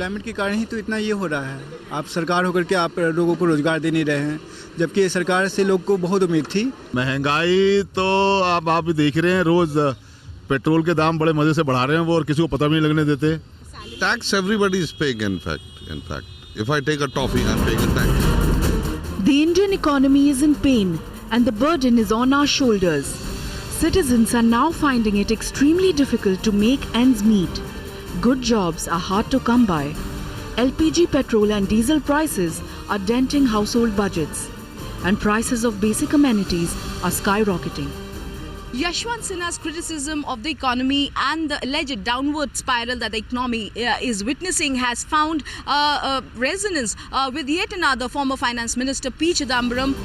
Unemployment के कारण ही तो इतना ये हो रहा है। आप सरकार होकर के आप लोगों को रोजगार दे नहीं रहे हैं, जबकि सरकार से लोग को बहुत उम्मीद थी। महंगाई तो आप भी देख रहे हैं, रोज पेट्रोल के दाम बड़े मजे से बढ़ा रहे हैं वो, और किसी को पता भी नहीं लगने देते। Tax everybody is paying in fact. If I take a toffee, I'm paying a tax. The Indian economy is in pain and the burden is on our shoulders. Citizens are now finding it extremely difficult to make ends meet. Good jobs are hard to come by. LPG petrol and diesel prices are denting household budgets. And prices of basic amenities are skyrocketing. Yashwant Sinha's criticism of the economy and the alleged downward spiral that the economy is witnessing has found resonance with yet another former finance minister, P. Chidambaram.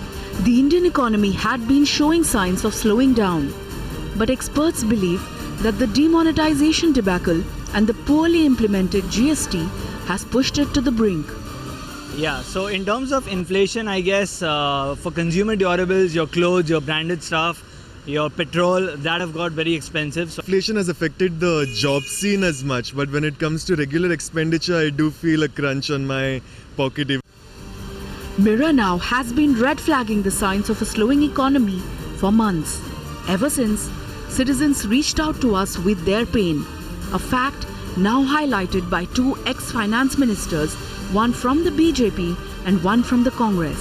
The Indian economy had been showing signs of slowing down, but experts believe that the demonetization debacle and the poorly implemented GST has pushed it to the brink. Yeah, so in terms of inflation, I guess for consumer durables, your clothes, your branded stuff, your petrol, that have got very expensive. So inflation has affected the job scene as much, but when it comes to regular expenditure, I do feel a crunch on my pocket. Mirror Now has been red flagging the signs of a slowing economy for months. Ever since, citizens reached out to us with their pain, a fact now highlighted by two ex-finance ministers, one from the BJP and one from the Congress.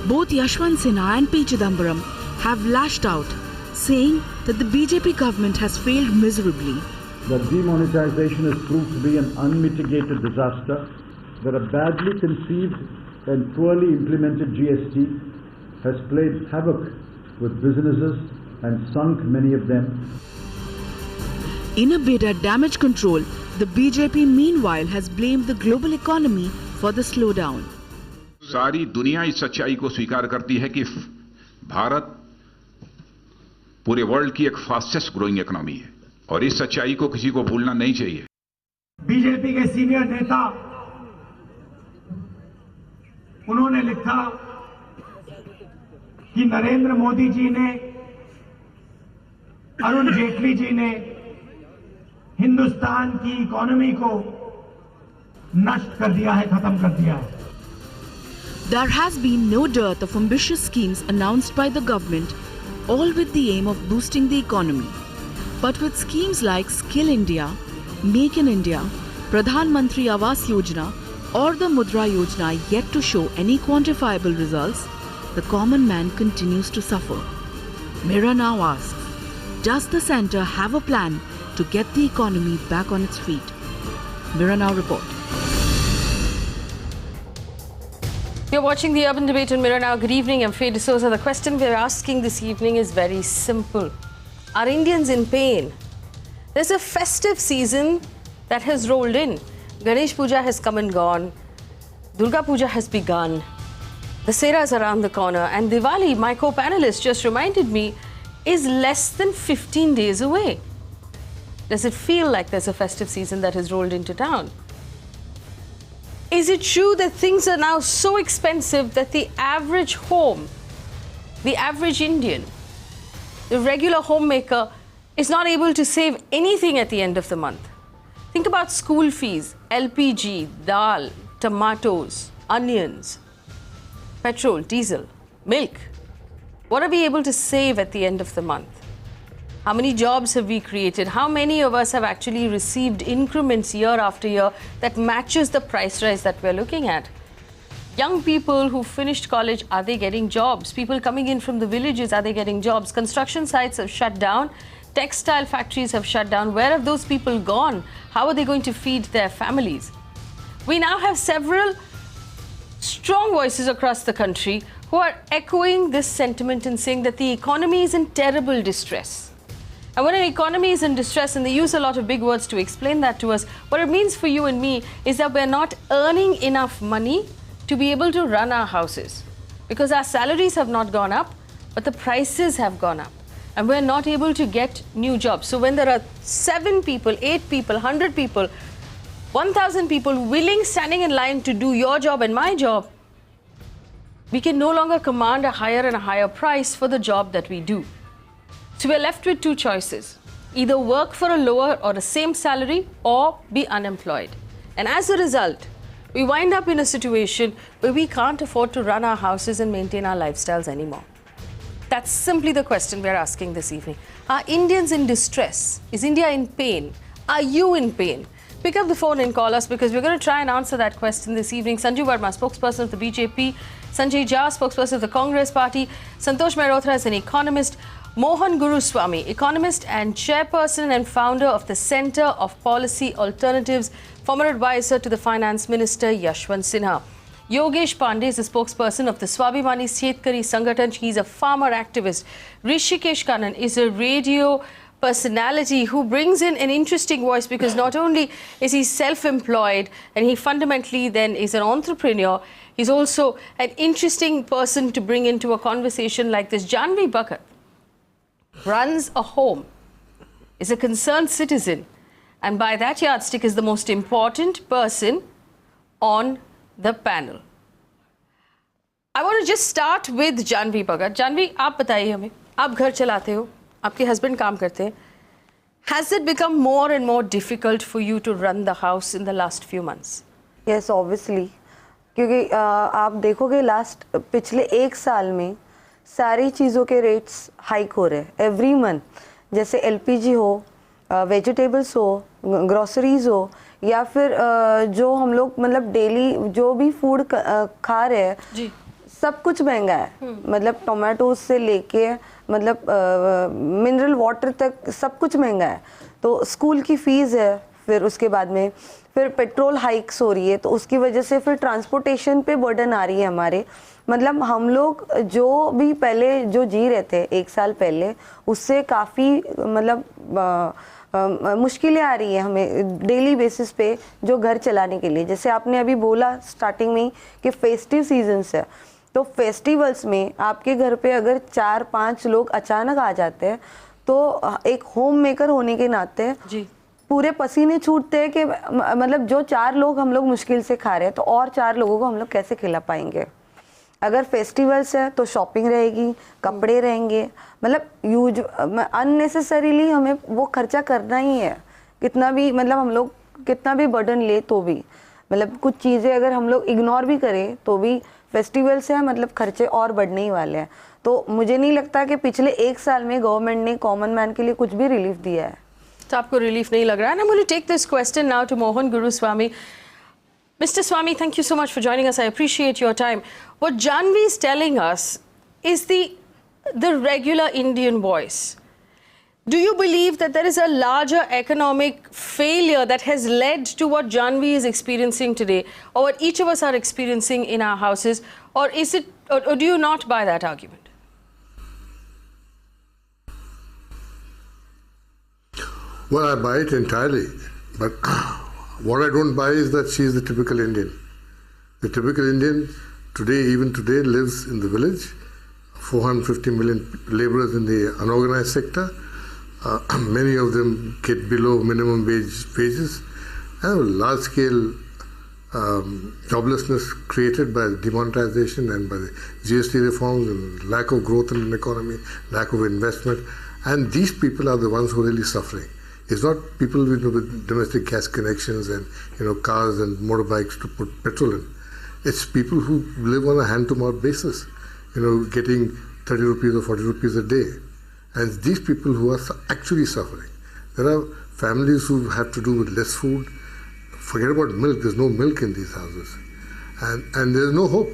Both Yashwant Sinha and P. Chidambaram have lashed out, saying that the BJP government has failed miserably. The demonetization has proved to be an unmitigated disaster. That a badly conceived and poorly implemented GST has played havoc with businesses and sunk many of them. In a bid at damage control, the BJP meanwhile has blamed the global economy for the slowdown. सारी दुनिया इस सच्चाई को स्वीकार करती है कि भारत पूरे वर्ल्ड की एक फास्टेस्ट ग्रोइंग इकोनॉमी है, और इस सच्चाई को किसी को भूलना नहीं चाहिए। बीजेपी के सीनियर नेता उन्होंने लिखा कि नरेंद्र मोदी जी ने, अरुण जेटली जी ने हिंदुस्तान की इकोनॉमी को नष्ट कर दिया है, खत्म कर दिया है। There has been no dearth of ambitious schemes announced by the government, all with the aim of boosting the economy. But with schemes like Skill India, Make in India, Pradhan Mantri Awas Yojana or the Mudra Yojana yet to show any quantifiable results, the common man continues to suffer. Mirror now asks, does the centre have a plan to get the economy back on its feet? Mirror Now report. You're watching the Urban Debate on Mirror Now. Good evening, I'm Faye D'Souza. The question we're asking this evening is very simple. Are Indians in pain? There's a festive season that has rolled in. Ganesh Puja has come and gone. Durga Puja has begun. Dussehra is around the corner. And Diwali, my co-panelist just reminded me, is less than 15 days away. Does it feel like there's a festive season that has rolled into town? Is it true that things are now so expensive that the average home, the average Indian, the regular homemaker is not able to save anything at the end of the month? Think about school fees, LPG, dal, tomatoes, onions, petrol, diesel, milk. What are we able to save at the end of the month? How many jobs have we created? How many of us have actually received increments year after year that matches the price rise that we're looking at? Young people who finished college, are they getting jobs? People coming in from the villages, are they getting jobs? Construction sites have shut down. Textile factories have shut down. Where have those people gone? How are they going to feed their families? We now have several strong voices across the country who are echoing this sentiment and saying that the economy is in terrible distress. And when an economy is in distress, and they use a lot of big words to explain that to us, what it means for you and me is that we're not earning enough money to be able to run our houses. Because our salaries have not gone up, but the prices have gone up. And we're not able to get new jobs. So when there are 7 people, 8 people, 100 people, 1,000 people standing in line to do your job and my job, we can no longer command a higher and a higher price for the job that we do. So we're left with two choices. Either work for a lower or the same salary or be unemployed. And as a result, we wind up in a situation where we can't afford to run our houses and maintain our lifestyles anymore. That's simply the question we're asking this evening. Are Indians in distress? Is India in pain? Are you in pain? Pick up the phone and call us, because we're going to try and answer that question this evening. Sanju Verma, spokesperson of the BJP, Sanjay Jha, spokesperson of the Congress Party, Santosh Mehrotra is an economist, Mohan Guruswamy, economist and chairperson and founder of the Centre of Policy Alternatives, former advisor to the Finance Minister Yashwant Sinha. Yogesh Pandey is the spokesperson of the Swabhimani Shetkari Sangathan. He's a farmer activist. Rishikesh Kannan is a radio personality who brings in an interesting voice, because not only is he self-employed and he fundamentally then is an entrepreneur, he's also an interesting person to bring into a conversation like this. Janvi Bhagat runs a home, is a concerned citizen, and by that yardstick is the most important person on the panel. I want to just start with Janvi Bhagat. Janvi, आप बताइए हमें, आप घर चलाते हो, आपके husband काम करते हैं. Has it become more and more difficult for you to run the house in the last few months? Yes, obviously. क्योंकि आप देखोगे पिछले एक साल में सारी चीज़ों के रेट्स हाइक हो रहे हैं एवरी मंथ. जैसे LPG हो, वेजिटेबल्स हो, ग्रोसरीज हो, या फिर जो हम लोग मतलब डेली जो भी फूड खा रहे हैं जी, सब कुछ महंगा है. मतलब टोमेटोज से लेके मतलब मिनरल वाटर तक सब कुछ महंगा है. तो स्कूल की फ़ीस है, फिर उसके बाद में फिर पेट्रोल हाइक्स हो रही है, तो उसकी वजह से फिर ट्रांसपोर्टेशन पे बर्डन आ रही है हमारे. मतलब हम लोग जो भी पहले जो जी रहे थे एक साल पहले, उससे काफ़ी मतलब मुश्किलें आ रही है हमें डेली बेसिस पे जो घर चलाने के लिए. जैसे आपने अभी बोला स्टार्टिंग में कि फेस्टिव सीजन्स है, तो फेस्टिवल्स में आपके घर पे अगर 4-5 लोग अचानक आ जाते हैं, तो एक होम मेकर होने के नाते जी पूरे पसीने छूटते हैं कि मतलब जो 4 लोग हम लोग मुश्किल से खा रहे हैं, तो और 4 लोगों को हम लोग कैसे खिला पाएंगे. अगर फेस्टिवल्स है तो शॉपिंग रहेगी, कपड़े रहेंगे, मतलब यूज अननेसेसरीली हमें वो खर्चा करना ही है. कितना भी मतलब हम लोग कितना भी बर्डन ले तो भी मतलब कुछ चीज़ें अगर हम लोग इग्नोर भी करें तो भी फेस्टिवल्स है मतलब खर्चे और बढ़ने ही वाले हैं. तो मुझे नहीं लगता कि पिछले एक साल में गवर्नमेंट ने कॉमन मैन के लिए कुछ भी रिलीफ दिया है. तो आपको रिलीफ नहीं लग रहा है. I'm going to take this question now to Mohan Guruswamy. Mr. Swamy, thank you so much for joining us. I appreciate your time. What Janvi is telling us is the regular Indian voice. Do you believe that there is a larger economic failure that has led to what Janvi is experiencing today, or what each of us are experiencing in our houses, or is it, or do you not buy that argument? Well, I buy it entirely, but what I don't buy is that she is the typical Indian. The typical Indian today, even today, lives in the village. 450 million laborers in the unorganized sector. Many of them get below minimum wages. And large-scale joblessness created by the demonetization and by the GST reforms and lack of growth in the economy, lack of investment. And these people are the ones who are really suffering. It's not people with domestic gas connections and cars and motorbikes to put petrol in. It's people who live on a hand-to-mouth basis, getting 30 rupees or 40 rupees a day. And these people who are actually suffering. There are families who have to do with less food. Forget about milk. There's no milk in these houses. And there's no hope.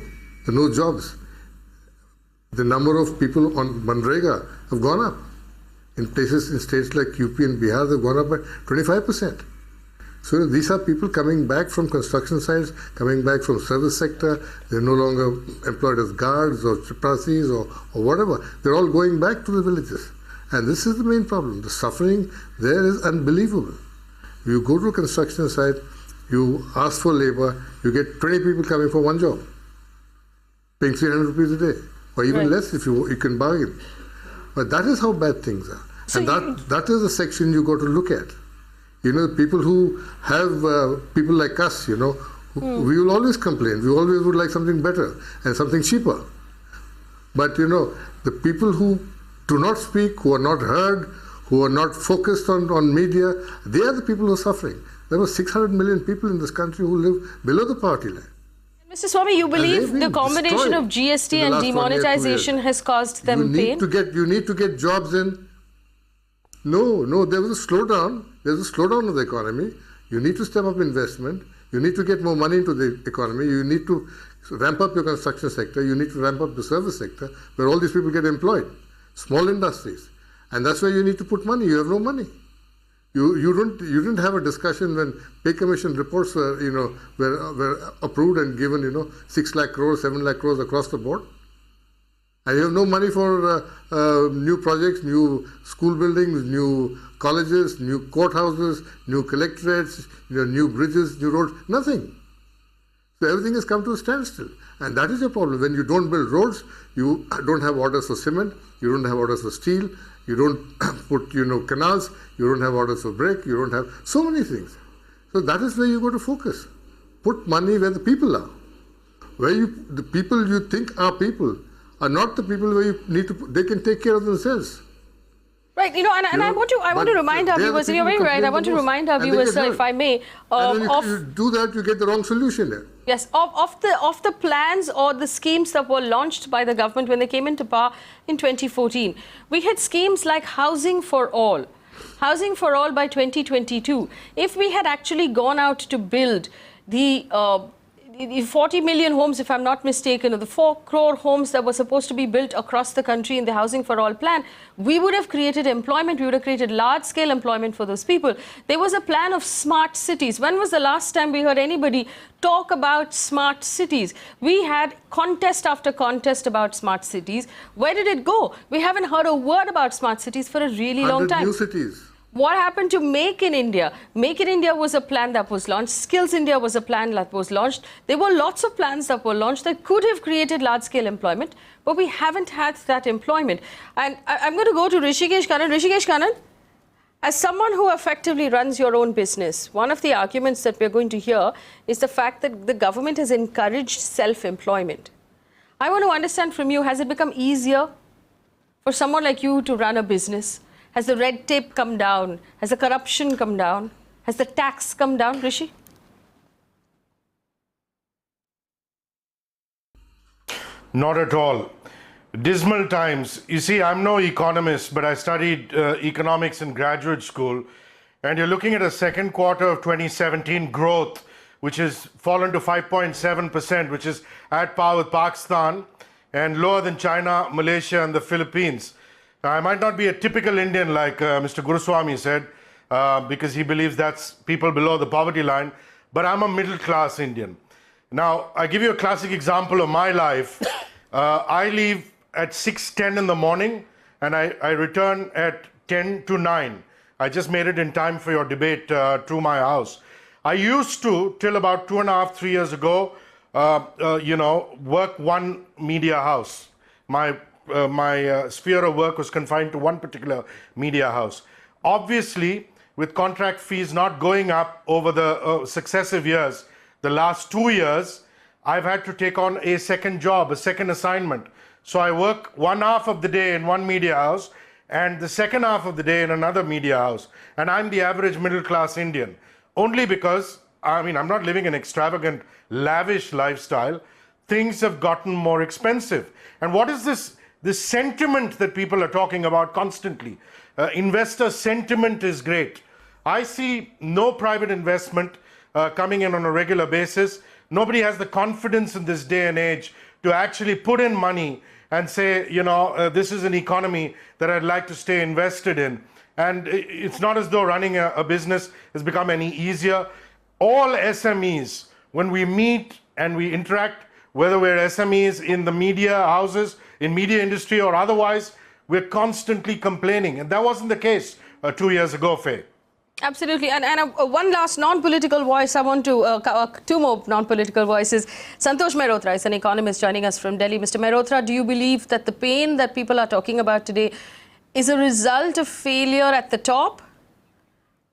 There are no jobs. The number of people on Manrega have gone up. In states like UP and Bihar, they've gone up by 25%. So these are people coming back from construction sites, coming back from service sector. They're no longer employed as guards or chaprasis or whatever. They're all going back to the villages. And this is the main problem. The suffering there is unbelievable. You go to a construction site, you ask for labor, you get 20 people coming for one job, paying 300 rupees a day, or even less if you can bargain. But that is how bad things are. So and that is the section you got to look at. People who have people like us, we will always complain. We always would like something better and something cheaper. But, the people who do not speak, who are not heard, who are not focused on media, they are the people who are suffering. There were 600 million people in this country who live below the poverty line. Mr. Swami, you believe the combination of destroyed GST in the and last 1 year, 2 demonetization years. has caused them You pain? need to get jobs in. No, there was a slowdown. There's a slowdown of the economy. You need to step up investment. You need to get more money into the economy. You need to ramp up your construction sector. You need to ramp up the service sector where all these people get employed. Small industries. And that's where you need to put money. You have no money. You didn't have a discussion when pay commission reports were approved and given 6 lakh crores, 7 lakh crores across the board. And you have no money for new projects, new school buildings, new colleges, new courthouses, new collectorates, new bridges, new roads, nothing. So everything has come to a standstill. And that is your problem. When you don't build roads, you don't have orders for cement, you don't have orders for steel, you don't put canals, you don't have orders for brick, you don't have so many things. So that is where you go to focus. Put money where the people are. The people you think are people are not the people where you need to they can take care of themselves. Right, I want to remind our viewers, you're very right, I want to remind our viewers, sir, if I may, and when you do that, you get the wrong solution there. Yes, of the plans or the schemes that were launched by the government when they came into power in 2014, we had schemes like Housing for All. Housing for All by 2022. If we had actually gone out to build the 40 million homes, if I'm not mistaken, or the 4 crore homes that were supposed to be built across the country in the Housing for All plan, we would have created employment, we would have created large-scale employment for those people. There was a plan of smart cities. When was the last time we heard anybody talk about smart cities? We had contest after contest about smart cities. Where did it go? We haven't heard a word about smart cities for a really long time. New cities. What happened to Make in India? Make in India was a plan that was launched. Skills India was a plan that was launched. There were lots of plans that were launched that could have created large-scale employment, but we haven't had that employment. And I'm going to go to Rishikesh Kannan. Rishikesh Kannan, as someone who effectively runs your own business, one of the arguments that we're going to hear is the fact that the government has encouraged self-employment. I want to understand from you, has it become easier for someone like you to run a business? Has the red tape come down? Has the corruption come down? Has the tax come down, Rishi? Not at all. Dismal times. You see, I'm no economist, but I studied economics in graduate school. And you're looking at a second quarter of 2017 growth, which has fallen to 5.7%, which is at par with Pakistan and lower than China, Malaysia, and the Philippines. I might not be a typical Indian like Mr. Guruswamy said, because he believes that's people below the poverty line, but I'm a middle-class Indian. Now, I give you a classic example of my life. I leave at 6:10 in the morning, and I return at 10 to 9. I just made it in time for your debate to my house. I used to, till about 2.5, 3 years ago, work one media house. My sphere of work was confined to one particular media house. Obviously, with contract fees not going up over the successive years, the last 2 years, I've had to take on a second job, a second assignment. So I work one half of the day in one media house and the second half of the day in another media house. And I'm the average middle-class Indian. Only because, I'm not living an extravagant, lavish lifestyle. Things have gotten more expensive. And what is this sentiment that people are talking about constantly? Investor sentiment is great. I see no private investment coming in on a regular basis. Nobody has the confidence in this day and age to actually put in money and say, this is an economy that I'd like to stay invested in. And it's not as though running a business has become any easier. All SMEs, when we meet and we interact, whether we're SMEs in the media houses, in media industry or otherwise, we're constantly complaining. And that wasn't the case 2 years ago, Faye. Absolutely. And one last non-political voice, I want to, two more non-political voices. Santosh Mehrotra is an economist joining us from Delhi. Mr. Mehrotra, do you believe that the pain that people are talking about today is a result of failure at the top?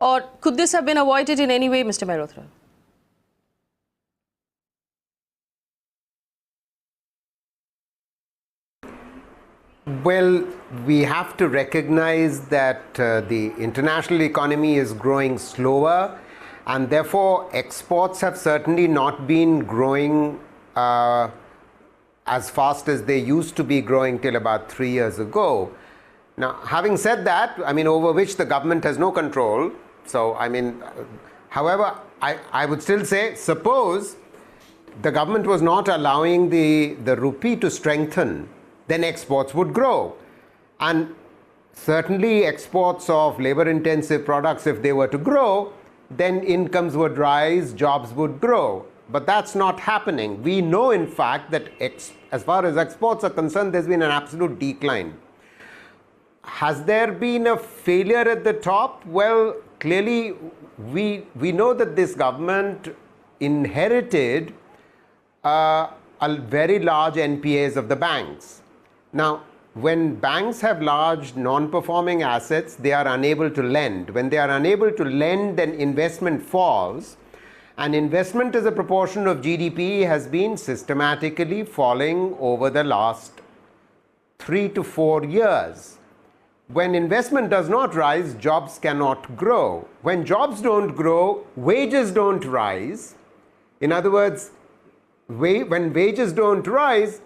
Or could this have been avoided in any way, Mr. Mehrotra? Well, we have to recognize that the international economy is growing slower And therefore, exports have certainly not been growing as fast as they used to be growing till about 3 years ago. Now, having said that, I mean, over which the government has no control. So, I mean, however, I would still say, suppose the government was not allowing the rupee to strengthen, then exports would grow. And certainly exports of labor-intensive products, if they were to grow, then incomes would rise, jobs would grow. But that's not happening. We know, in fact, that as far as exports are concerned, there's been an absolute decline. Has there been a failure at the top? Well, clearly, we know that this government inherited a very large NPAs of the banks. Now, when banks have large non-performing assets, they are unable to lend. When they are unable to lend, then investment falls. And investment as a proportion of GDP has been systematically falling over the last 3 to 4 years. When investment does not rise, jobs cannot grow. When jobs don't grow, wages don't rise. In other words, when wages don't rise,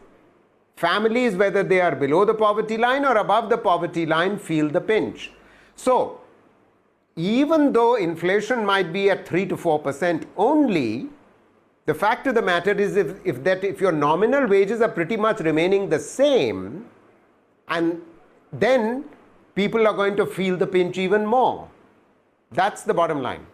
families, whether they are below the poverty line or above the poverty line, feel the pinch. So, even though inflation might be at 3 to 4% only, the fact of the matter is if your nominal wages are pretty much remaining the same, and then people are going to feel the pinch even more. That's the bottom line.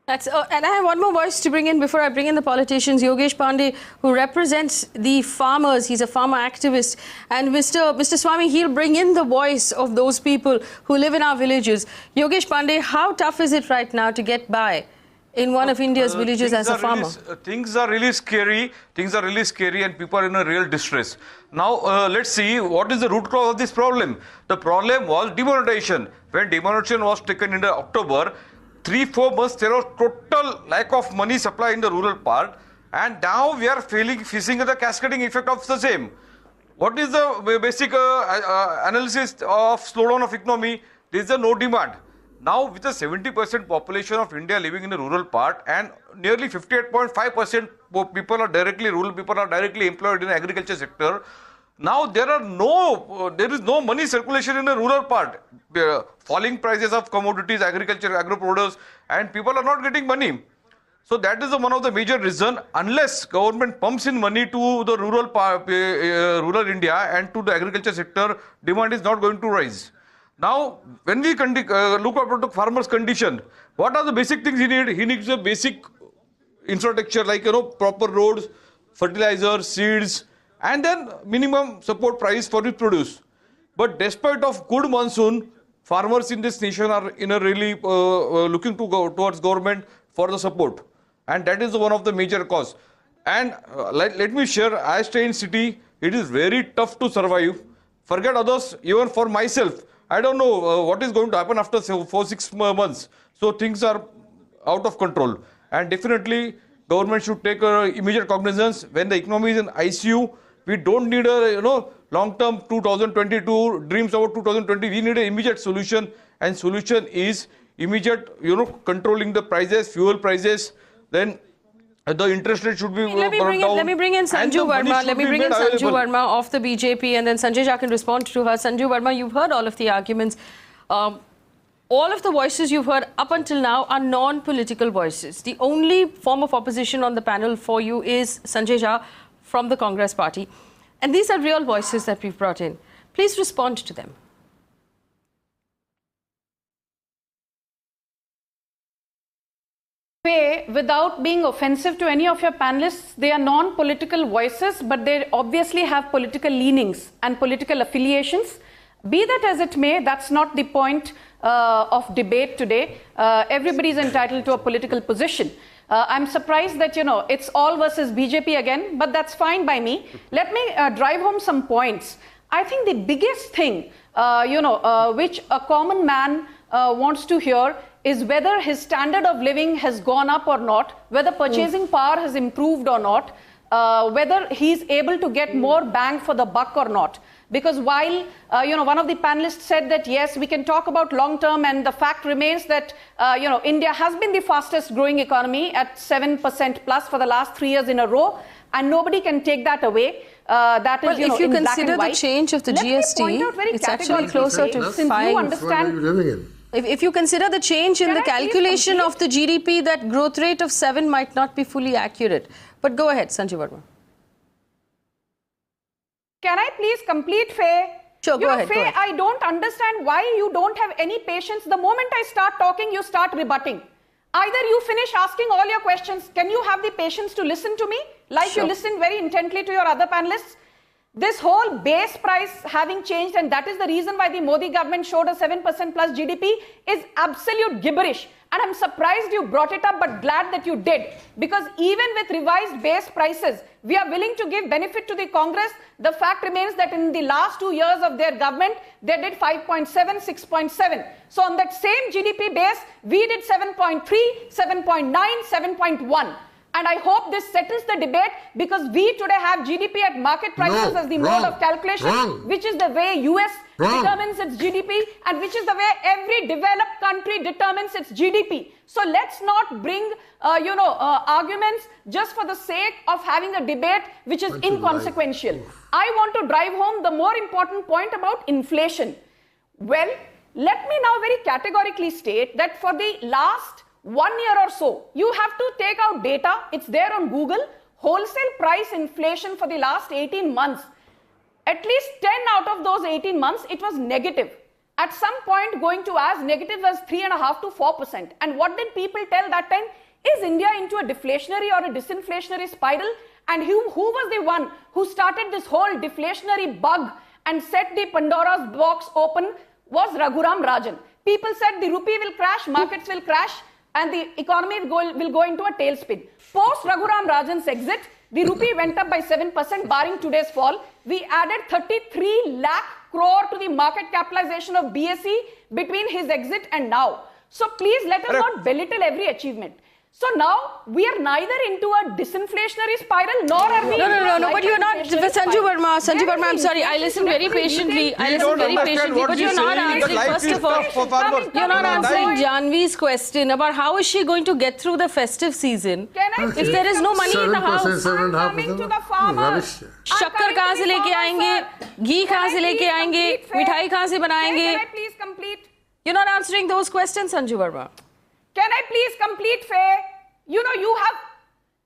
And I have one more voice to bring in before I bring in the politicians. Yogesh Pandey, who represents the farmers. He's a farmer activist. And Mr. Swami, he'll bring in the voice of those people who live in our villages. Yogesh Pandey, how tough is it right now to get by in one of India's villages as a farmer? Things are really scary. Things are really scary and people are in a real distress. Now, let's see what is the root cause of this problem. The problem was demonetization. When demonetization was taken in October, 3-4 months there was total lack of money supply in the rural part, and now we are facing the cascading effect of the same. What is the basic analysis of slowdown of economy? There is no demand. Now with the 70% population of India living in the rural part and nearly 58.5% people are directly employed in the agriculture sector. Now there is no money circulation in the rural part. Falling prices of commodities, agriculture, agro-produce, and people are not getting money. So that is one of the major reasons. Unless government pumps in money to the rural India and to the agriculture sector, demand is not going to rise. Now, when we look at the farmer's condition, what are the basic things he needs? He needs a basic infrastructure like proper roads, fertilizer, seeds, and then minimum support price for his produce. But despite of good monsoon, farmers in this nation are really looking to go towards government for the support, and that is one of the major cause. And let me share, I stay in city, it is very tough to survive. Forget others, even for myself, I don't know what is going to happen after 4-6 months. So things are out of control, and definitely government should take immediate cognizance. When the economy is in ICU, we don't need a long-term 2022 dreams about 2020. We need an immediate solution, and solution is immediate controlling the prices, fuel prices. Then the interest rate should be let me bring in Sanju Verma. Let me bring in Sanju Verma of the BJP, and then Sanjay Jha can respond to her. Sanju Verma, you've heard all of the arguments. All of the voices you've heard up until now are non-political voices. The only form of opposition on the panel for you is Sanjay Jha from the Congress party. And these are real voices that we've brought in. Please respond to them. Without being offensive to any of your panelists, they are non-political voices, but they obviously have political leanings and political affiliations. Be that as it may, that's not the point of debate today. Everybody is entitled to a political position. I'm surprised that, it's all versus BJP again, but that's fine by me. Let me drive home some points. I think the biggest thing, which a common man wants to hear is whether his standard of living has gone up or not, whether purchasing power has improved or not, whether he's able to get more bang for the buck or not. Because while one of the panelists said that yes, we can talk about long term, and the fact remains that India has been the fastest growing economy at 7% plus for the last 3 years in a row, and nobody can take that away. That is, if you in black consider and the white. change of the Let GST, me point out very it's actually categorically, closer to since 5. you understand. If you consider the change in the calculation of the GDP, that growth rate of 7 might not be fully accurate. But go ahead, Sanjeev Verma. Can I please complete, Faye? Sure, go ahead. Faye, I don't understand why you don't have any patience. The moment I start talking, you start rebutting. Either you finish asking all your questions. Can you have the patience to listen to me? Like you listened very intently to your other panelists? This whole base price having changed, and that is the reason why the Modi government showed a 7% plus GDP, is absolute gibberish. And I'm surprised you brought it up, but glad that you did. Because even with revised base prices, we are willing to give benefit to the Congress. The fact remains that in the last 2 years of their government, they did 5.7, 6.7. So on that same GDP base, we did 7.3, 7.9, 7.1. And I hope this settles the debate, because we today have GDP at market prices as the mode of calculation, which is the way US determines its GDP, and which is the way every developed country determines its GDP. So let's not bring, arguments just for the sake of having a debate which is inconsequential. I want to drive home the more important point about inflation. Well, let me now very categorically state that for the last 1 year or so, you have to take out data. It's there on Google. Wholesale price inflation for the last 18 months. At least 10 out of those 18 months, it was negative. At some point, going to as negative as 3.5% to 4%. And what did people tell that time? Is India into a deflationary or a disinflationary spiral? And who was the one who started this whole deflationary bug and set the Pandora's box open? Was Raghuram Rajan. People said the rupee will crash, markets will crash, and the economy will go into a tailspin. Post Raghuram Rajan's exit, the rupee went up by 7%, barring today's fall. We added 33 lakh crore to the market capitalization of BSE between his exit and now. So please let us not belittle every achievement. So now we are neither into a disinflationary spiral nor are we. No, but you're not. Sanjeev Verma, I'm sorry. I listened very patiently. But you're not answering. First of all, you're not answering Janvi's question about how is she going to get through the festive season if there is no money in the house. 7%, शक्कर कहाँ से लेके आएंगे, घी कहाँ से लेके आएंगे, मिठाई कहाँ से बनाएंगे? Can I please complete? You're not answering those questions, Sanjeev Verma. Can I please complete, Faye?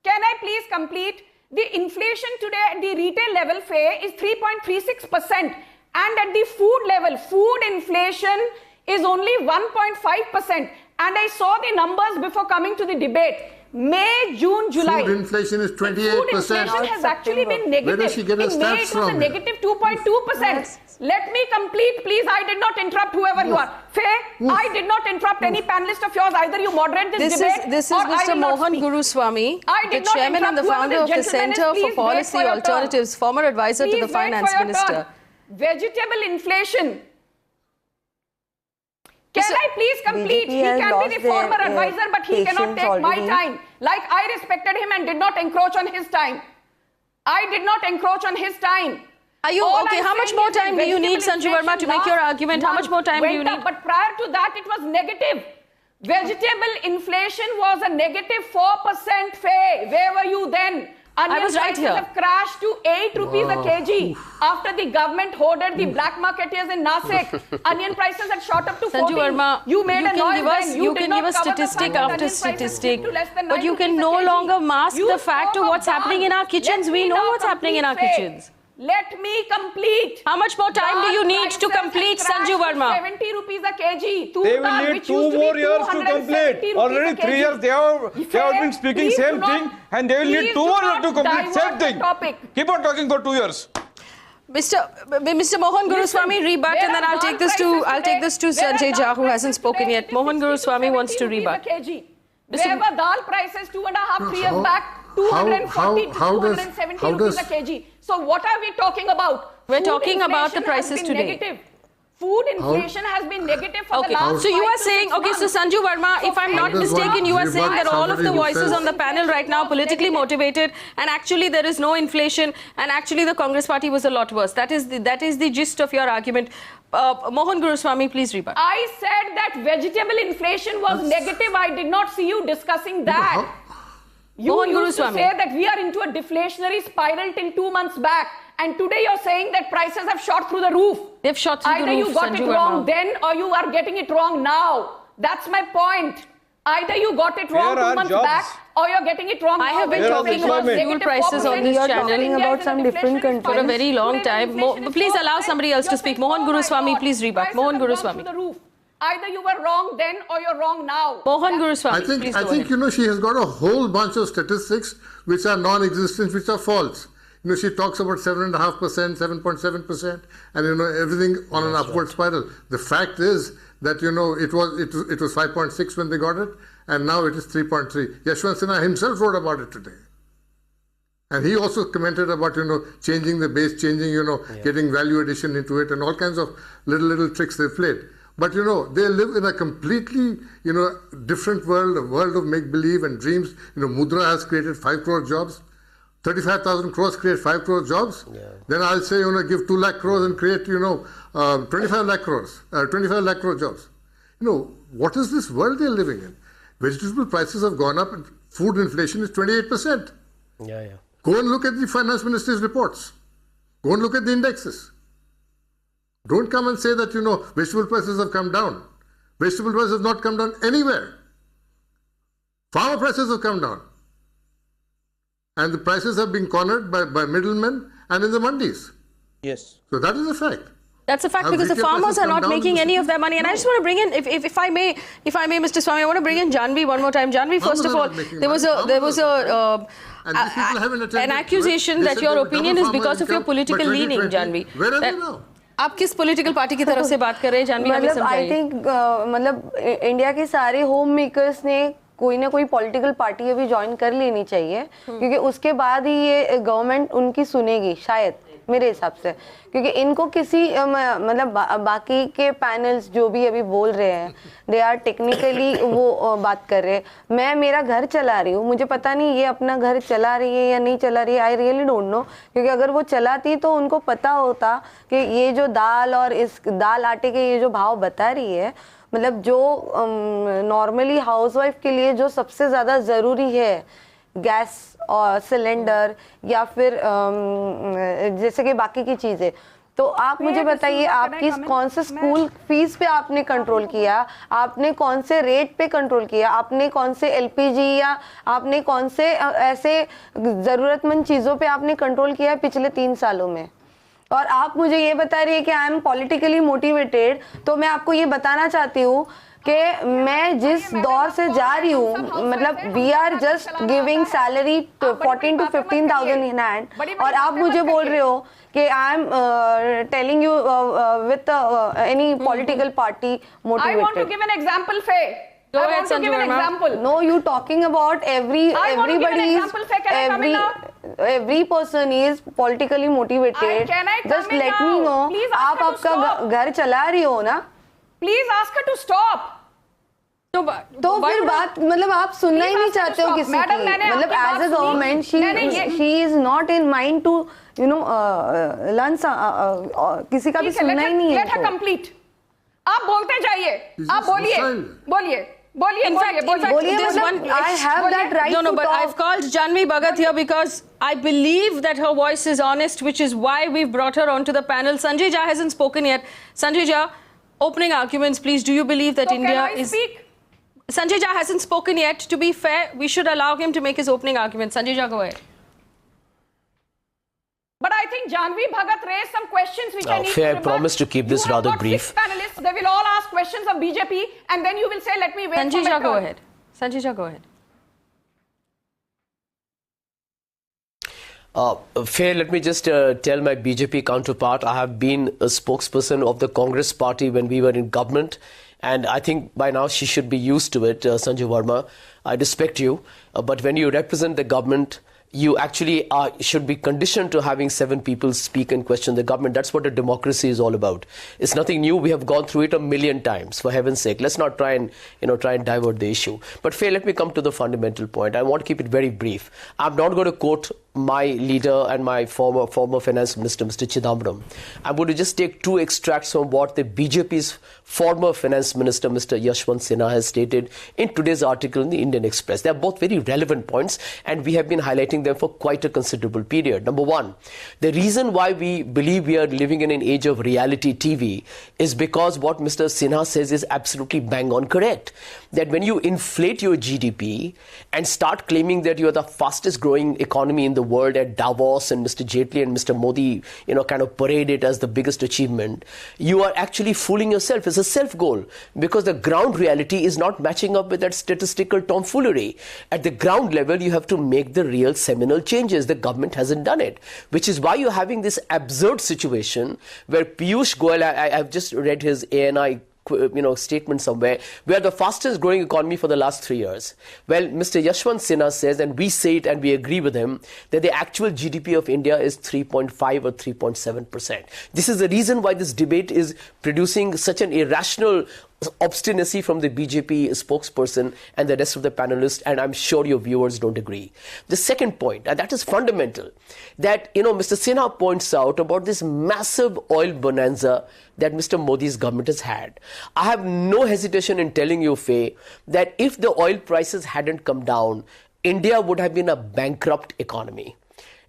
Can I please complete? The inflation today at the retail level, Faye, is 3.36%. And at the food level, food inflation is only 1.5%. And I saw the numbers before coming to the debate. May, June, July. Food inflation is 28%. Food inflation has actually been negative. Where does she get her In May, stats it was a from? negative 2.2%. Let me complete, please. I did not interrupt whoever you are. Faye, I did not interrupt any panelist of yours. Either you moderate this debate This is or I Mr. will not Mohan speak. Guruswamy, I the did not chairman and the interrupt founder whoever of the gentleman is. Centre for Please wait Policy for your turn. Alternatives, former advisor to the Please wait Finance for your Minister. turn. Vegetable inflation. Can I please complete? BJP He has can be lost the former their, advisor, but he cannot patience take my already. time. Like I respected him and did not encroach on his time. I did not encroach on his time. Are you All okay? I'm How much saying more is that time do you need, vegetable Sanjeev Verma, to make your argument? How much more time do you went up, need? But prior to that, it was negative. Vegetable inflation was a negative 4%. Faye, where were you then? Onion was right prices here. have crashed to 8 rupees a kg after the government hoarded the black marketeers in Nasik. Onion prices had shot up to 14. Sanjeev Verma, You made a noise then. you did can not give us cover the statistic fact that after onion prices statistic, dipped to less than but 9 you can rupees a no kg. longer mask You the fact of spoke what's happening in our kitchens. Let We me know now what's happening in our complete, Faye. kitchens. Let me complete. How much more time do you need to complete, Sanjeev Verma? 70 rupees a kg. They will need 2 more years to complete. Already 3 years they have been speaking same thing, and they will need 2 more years to complete same thing. Keep on talking for 2 years. Mr. Mohan Guruswamy, rebut, and then I'll take this to Sanjay Jha, who hasn't spoken yet. Mohan Guruswamy wants to rebut. Where were dal prices 2.5, 3 years back? 240 to 270 rupees a kg. So what are we talking about? We're Food talking about the inflation has prices been today. Negative. Food inflation has been negative for the last So you 5 are to saying, 6 okay, so months. Sanju Verma, if I'm not mistaken, you are saying that all of the voices on the panel right now politically motivated, and actually there is no inflation, and actually the Congress party was a lot worse. That is the gist of your argument. Mohan Guruswamy, please rebut. I said that vegetable inflation was negative. I did not see you discussing that. You Mohan used to Guruswamy. say that we are into a deflationary spiral till 2 months back. And today you're saying that prices have shot through the roof. They've shot through the roof, Either you got Sanju it wrong Verma. then or you are getting it wrong now. That's my point. Either you got it wrong Where 2 are months jobs? back or you're getting it wrong now. I have been talking about fuel prices on this channel for a very long time. Please allow somebody else to speak. Mohan Guruswamy, please rebut. Mohan Guruswamy. Either you were wrong then or you're wrong now. Mohan Guruswamy, I think, please I go think ahead. she has got a whole bunch of statistics which are non-existent, which are false. She talks about 7.5%, 7.7%, and everything on an upward spiral. The fact is that it was 5.6 when they got it, and now it is 3.3. Yashwant Sinha himself wrote about it today, and he also commented about changing the base, changing getting value addition into it, and all kinds of little tricks they played. But they live in a completely different world, a world of make believe and dreams. Mudra has created 5 crore jobs. 35,000 crores create 5 crore jobs. Then I'll say, give 2 lakh crores and create, 25 lakh crores, 25 lakh crore jobs. What is this world they're living in? Vegetable prices have gone up and food inflation is 28%. Go and look at the finance minister's reports. Go and look at the indexes. Don't come and say that, vegetable prices have come down. Vegetable prices have not come down anywhere. Farmer prices have come down. And the prices have been cornered by middlemen and in the mandis. Yes. So that is a fact. That's a fact, because the farmers are not making any of their money. And I just want to bring in, if I may, Mr. Swamy, I want to bring in Janvi one more time. Janvi, first of all, there was an accusation that your opinion is because of your political leaning, Janvi. Where are they now? आप किस political party की तरफ से बात कर रहे हैं जानवी हमें समझाइए। आई थिंक इंडिया के सारे होम मेकर्स ने कोई ना कोई पॉलिटिकल पार्टी अभी ज्वाइन कर लेनी चाहिए, क्योंकि उसके बाद ही ये गवर्नमेंट उनकी सुनेगी शायद, मेरे हिसाब से। क्योंकि इनको किसी बाकी के पैनल्स जो भी अभी बोल रहे हैं, दे आर टेक्निकली वो बात कर रहे हैं। मैं मेरा घर चला रही हूँ, मुझे पता नहीं ये अपना घर चला रही है या नहीं चला रही है, आई रियली डोंट नो। क्योंकि अगर वो चलाती तो उनको पता होता कि ये जो दाल और इस दाल आटे के ये जो भाव बता रही है, जो नॉर्मली हाउसवाइफ के लिए जो सबसे ज़्यादा ज़रूरी है, गैस और सिलेंडर या फिर जैसे कि बाकी की चीज़ें, तो आप मुझे बताइए, आपकी कौन से स्कूल फीस पे आपने कंट्रोल किया, आपने कौन से रेट पे कंट्रोल किया, आपने कौन से एलपीजी या आपने कौन से ऐसे ज़रूरतमंद चीज़ों पे आपने कंट्रोल किया है पिछले 3 सालों में। और आप मुझे ये बता रही है कि आई एम पॉलिटिकली मोटिवेटेड, तो मैं आपको ये बताना चाहती हूँ कि मैं जिस दौर से जा रही हूँ, we are just giving salary 14 to 15,000 in hand, और आप मुझे बोल रहे हो कि I am telling you with any political party motivated. I want to give an example, Faye. Go ahead, Sanju Verma. No, you talking about every person is politically motivated. Just let me know. आप आपका घर चला रही हो ना? Please ask her to stop. तो फिर बात आप सुनना ही नहीं चाहते हो किसी की, as a government she is not in mind to learn किसी का भी सुनना ही नहीं है। Let her complete. आप बोलते जाइए, आप बोलिए। In fact, there's one. I have that right. No, but I've called Janvi Bhagat here because I believe that her voice is honest, which is why we've brought her onto the panel. Sanjay Jha hasn't spoken yet. Sanjay Jha, opening arguments, please. Do you believe that India is? Sanjay Jha hasn't spoken yet. To be fair, we should allow him to make his opening argument. Sanjay Jha, go ahead. But I think Janvi Bhagat raised some questions which I need to rebut. Promise to keep this rather brief. 6 panelists, they will all ask questions of BJP, and then you will say, let me wait Sanjay for my Jha, turn. go ahead. Sanjay Jha, go ahead. Fair, let me just tell my BJP counterpart, I have been a spokesperson of the Congress party when we were in government, and I think by now she should be used to it, Sanju Verma. I respect you, but when you represent the government, you actually should be conditioned to having 7 people speak and question the government. That's what a democracy is all about. It's nothing new. We have gone through it a million times, for heaven's sake. Let's not try and divert the issue. But Faye, let me come to the fundamental point. I want to keep it very brief. I'm not going to quote my leader and my former finance minister, Mr. Chidambaram. I'm going to just take 2 extracts from what the BJP's former finance minister, Mr. Yashwant Sinha, has stated in today's article in the Indian Express. They're both very relevant points, and we have been highlighting them for quite a considerable period. Number one, the reason why we believe we are living in an age of reality TV is because what Mr. Sinha says is absolutely bang on correct. That when you inflate your GDP and start claiming that you are the fastest growing economy in the world at Davos, and Mr. Jaitley and Mr. Modi, kind of parade it as the biggest achievement, you are actually fooling yourself. It's a self-goal, because the ground reality is not matching up with that statistical tomfoolery. At the ground level, you have to make the real seminal changes. The government hasn't done it, which is why you're having this absurd situation where Piyush Goyal, I've just read his ANI statement somewhere, we are the fastest growing economy for the last 3 years. Well, Mr. Yashwant Sinha says, and we say it and we agree with him, that the actual GDP of India is 3.5 or 3.7%. This is the reason why this debate is producing such an irrational obstinacy from the BJP spokesperson and the rest of the panelists, and I'm sure your viewers don't agree. The second point, and that is fundamental, that Mr. Sinha points out about this massive oil bonanza that Mr. Modi's government has had. I have no hesitation in telling you, Faye, that if the oil prices hadn't come down, India would have been a bankrupt economy.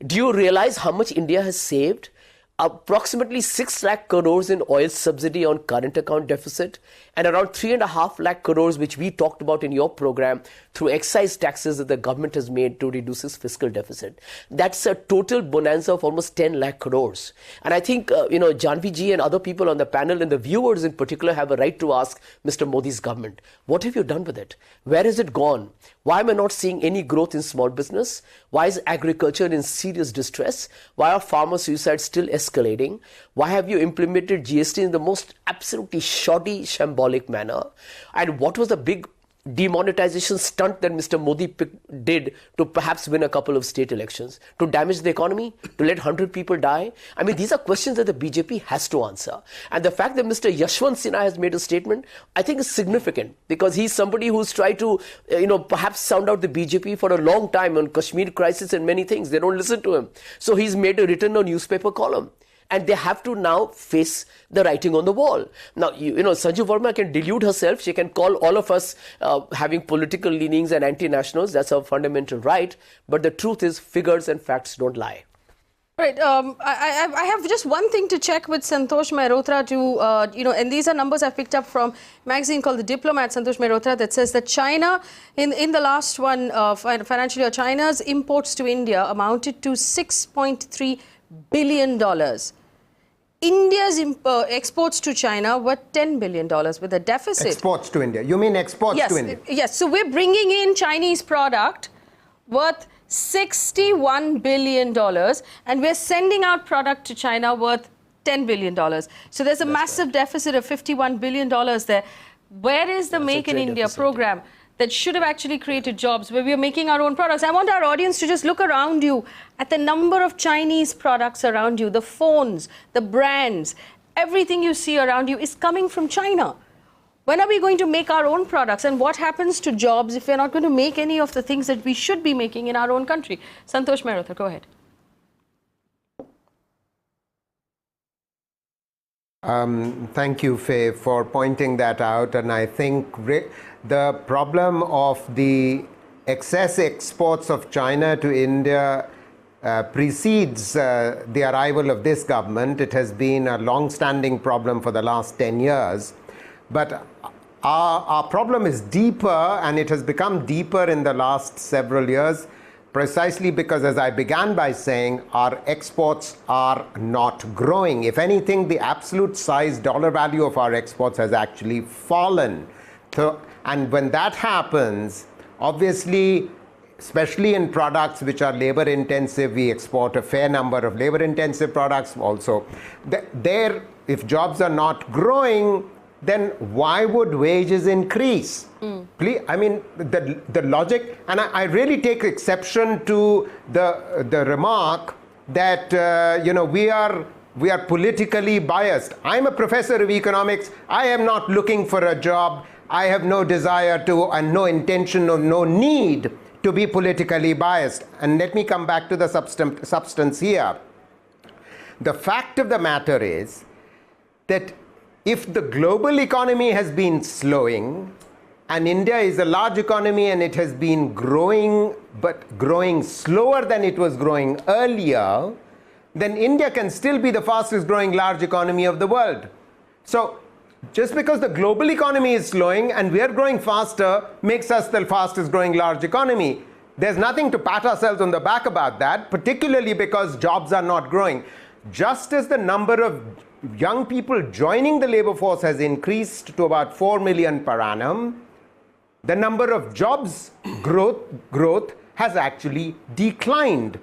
Do you realize how much India has saved? Approximately 6 lakh crores in oil subsidy on current account deficit, and around 3.5 lakh crores, which we talked about in your program, through excise taxes that the government has made to reduce its fiscal deficit. That's a total bonanza of almost 10 lakh crores. And I think, Janvi ji and other people on the panel and the viewers in particular have a right to ask Mr. Modi's government, what have you done with it? Where has it gone? Why am I not seeing any growth in small business? Why is agriculture in serious distress? Why are farmer suicide still escalating? Why have you implemented GST in the most absolutely shoddy, shambolic manner? And what was the big demonetization stunt that Mr. Modi did to perhaps win a couple of state elections? To damage the economy? To let 100 people die? I mean, these are questions that the BJP has to answer. And the fact that Mr. Yashwant Sinha has made a statement, I think is significant, because he's somebody who's tried to, perhaps sound out the BJP for a long time on Kashmir crisis and many things. They don't listen to him. So he's written a newspaper column. And they have to now face the writing on the wall. Now, Sanju Verma can delude herself. She can call all of us having political leanings and anti-nationals. That's her fundamental right. But the truth is, figures and facts don't lie. Right. I have just one thing to check with Santosh Mehrotra and these are numbers I've picked up from a magazine called The Diplomat, Santosh Mehrotra, that says that China, in the last one financial year, China's imports to India amounted to $6.3 billion. India's exports to China were $10 billion with a deficit. Exports to India. You mean exports to India? Yes. So we're bringing in Chinese product worth $61 billion, and we're sending out product to China worth $10 billion. So there's a massive deficit of $51 billion there. Where is the Make in India program that should have actually created jobs, where we are making our own products? I want our audience to just look around you at the number of Chinese products around you, the phones, the brands, everything you see around you is coming from China. When are we going to make our own products? And what happens to jobs if we're not going to make any of the things that we should be making in our own country? Santosh Mehrotra, go ahead. Thank you, Faye, for pointing that out. And I think the problem of the excess exports of China to India precedes the arrival of this government. It has been a long-standing problem for the last 10 years. But our problem is deeper, and it has become deeper in the last several years, precisely because, as I began by saying, our exports are not growing. If anything, the absolute size, dollar value of our exports has actually fallen. And when that happens, obviously, especially in products which are labor intensive, we export a fair number of labor intensive products also. If jobs are not growing, then why would wages increase? Please, I mean, the logic, and I really take exception to the remark that you know, we are politically biased. I'm a professor of economics. I am not looking for a job. I have no desire to, and no intention or no need to be politically biased. And let me come back to the substance here. The fact of the matter is that if the global economy has been slowing, and India is a large economy and it has been growing, but growing slower than it was growing earlier, then India can still be the fastest growing large economy of the world. So just because the global economy is slowing and we are growing faster makes us the fastest growing large economy. There's nothing to pat ourselves on the back about that, particularly because jobs are not growing. Just as the number of young people joining the labor force has increased to about 4 million per annum, the number of jobs growth has actually declined.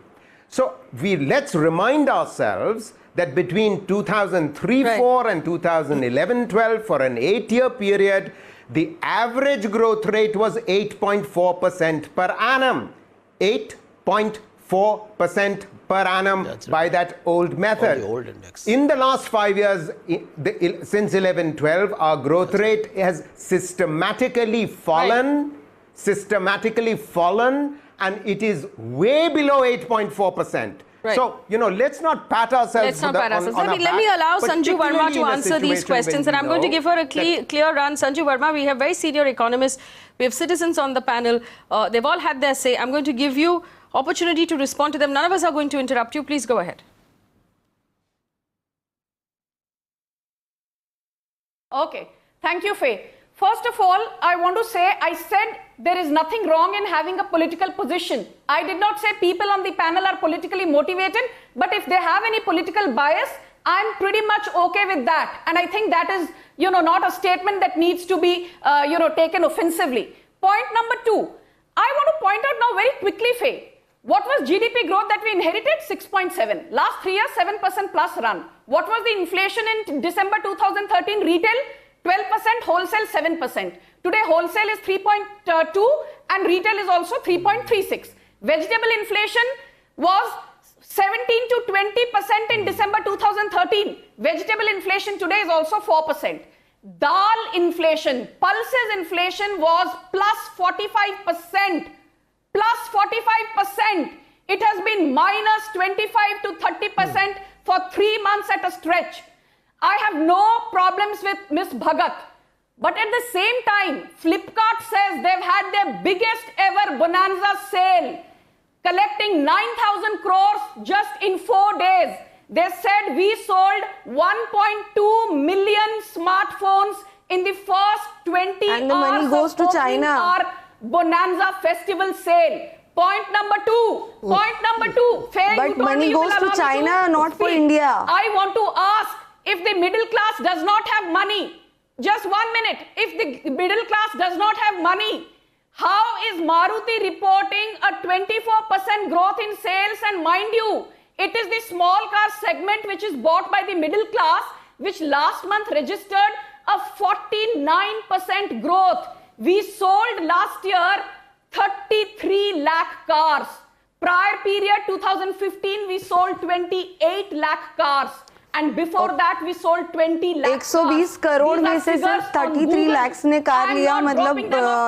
So let's remind ourselves that between 2003-04 and 2011-12, for an 8-year period, the average growth rate was 8.4% per annum. 8.4% per annum by that old method. In the last 5 years, since 11-12, our growth rate has systematically fallen, and it is way below 8.4%. Right. So, you know, let's not pat ourselves on Let me allow Sanju Verma to answer these questions, and I'm going to give her a clear run. Sanju Verma, we have very senior economists, we have citizens on the panel, they've all had their say. I'm going to give you opportunity to respond to them. None of us are going to interrupt you. Please go ahead. Okay, thank you, Faye. First of all, I want to say, I said there is nothing wrong in having a political position. I did not say people on the panel are politically motivated, but if they have any political bias, I'm pretty much okay with that. And I think that is, you know, not a statement that needs to be, you know, taken offensively. Point number 2, I want to point out now very quickly, Faye, what was GDP growth that we inherited? 6.7. Last 3 years, 7% plus run. What was the inflation in December 2013? Retail, 12%, wholesale 7%. Today wholesale is 3.2 and retail is also 3.36. Vegetable inflation was 17 to 20% in December 2013. Vegetable inflation today is also 4%. Dal inflation, pulses inflation was plus 45%. Plus 45%. It has been minus 25 to 30% for 3 months at a stretch. I have no problems with Ms. Bhagat. But at the same time, Flipkart says they've had their biggest ever bonanza sale, collecting 9,000 crores just in 4 days. They said we sold 1.2 million smartphones in the first 20 and the hours money goes to China. Our bonanza festival sale. Point number 2. Point number 2. Fair, but money goes to China, not for India. I want to ask, if the middle class does not have money, just 1 minute, if the middle class does not have money, how is Maruti reporting a 24% growth in sales? And mind you, it is the small car segment which is bought by the middle class, which last month registered a 49% growth. We sold last year 33 lakh cars. Prior period 2015, we sold 28 lakh cars. And before that, we sold 20 lakh 120 crore में से सिर्फ 33 lakhs ने car लिया, मतलब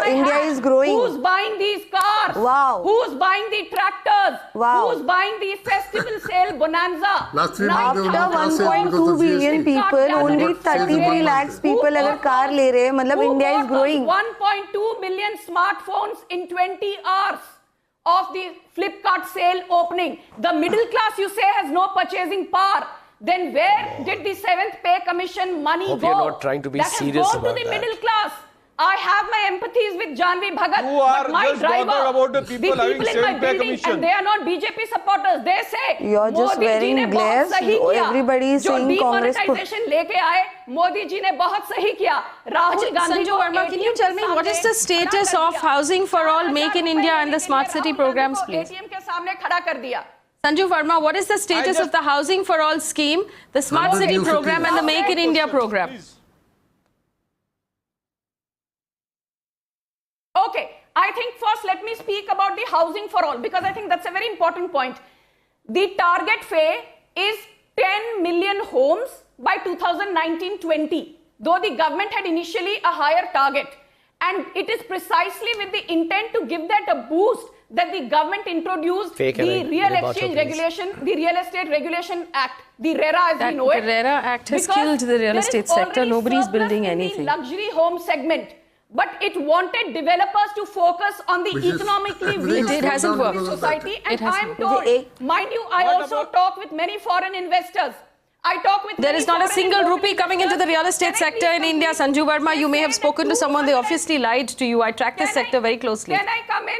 India is growing. Who's buying these cars? Wow. Who's buying the tractors? Wow. Who's buying the festival sale bonanza? Last 3 After 1.2 billion people, only 33 lakhs people अगर car ले रहे हैं, मतलब India is growing. 1.2 million smartphones in 20 hours of the Flipkart sale opening. The middle class, you say, has no purchasing power. Then where did the 7th pay commission money Hope go? you're not trying to be that serious has gone about to the that. middle class. I have my empathies with Janvi Bhagat. You are but my just bothered driver, about the people having in my 7th pay building, commission. and they are not BJP supporters. They say You're just Modi wearing ji ने glares. बहुत सही किया. Everybody is जो saying Congress demonetization लेके आए, मोदी जी ने बहुत सही किया. Rahul Gandhi Sanju Verma, can you tell me what is the status of Housing for All, Make in India and the Smart City programs, please? ATM के सामने खड़ा कर दिया. Sanju Verma, what is the status of the Housing for All scheme, the Smart City program and the Make in India program? Okay, I think first let me speak about the housing for all, because I think that's a very important point. The target fare is 10 million homes by 2019-20, though the government had initially a higher target. And it is precisely with the intent to give that a boost that the government introduced the Real Exchange Regulation, the Real Estate Regulation Act, the RERA as we know it. The RERA Act has killed the real estate sector. Nobody's building anything. The luxury home segment. But it wanted developers to focus on the economically weak society. And I'm told, mind you, I also talk with many foreign investors. I talk with There is not a single rupee coming into the real estate sector in India. Sanju Verma, you may have spoken to someone. They obviously lied to you. I track this sector very closely. Can I come in?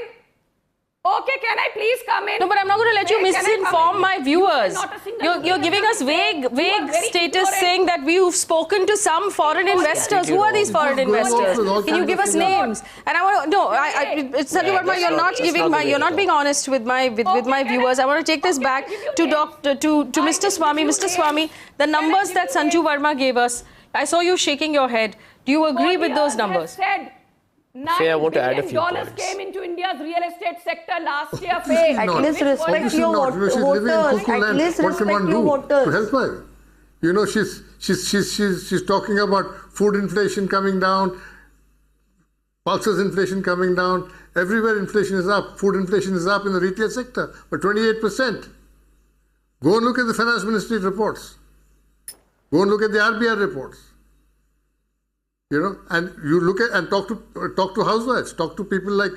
Okay, can I please come in? No, but I'm not going to let you misinform my viewers. You're giving us vague status saying that we've spoken to some foreign investors. Who are these foreign investors? Can you give us names? And I want to, no, Sanju Verma, you're not being honest with my viewers. I want to take this back to Mr. Swami. Mr. Swami, the numbers that Sanju Verma gave us, I saw you shaking your head. Do you agree with those numbers? Faye, I want to add a few points. Came into India's real estate sector last year, Faye. At least respect your voters. At least respect your voters. To help her. You know, she's talking about food inflation coming down, pulses inflation coming down. Everywhere inflation is up. Food inflation is up in the retail sector by 28%. Go and look at the finance ministry reports. Go and look at the RBI reports. You know, and you look at and talk to housewives, talk to people like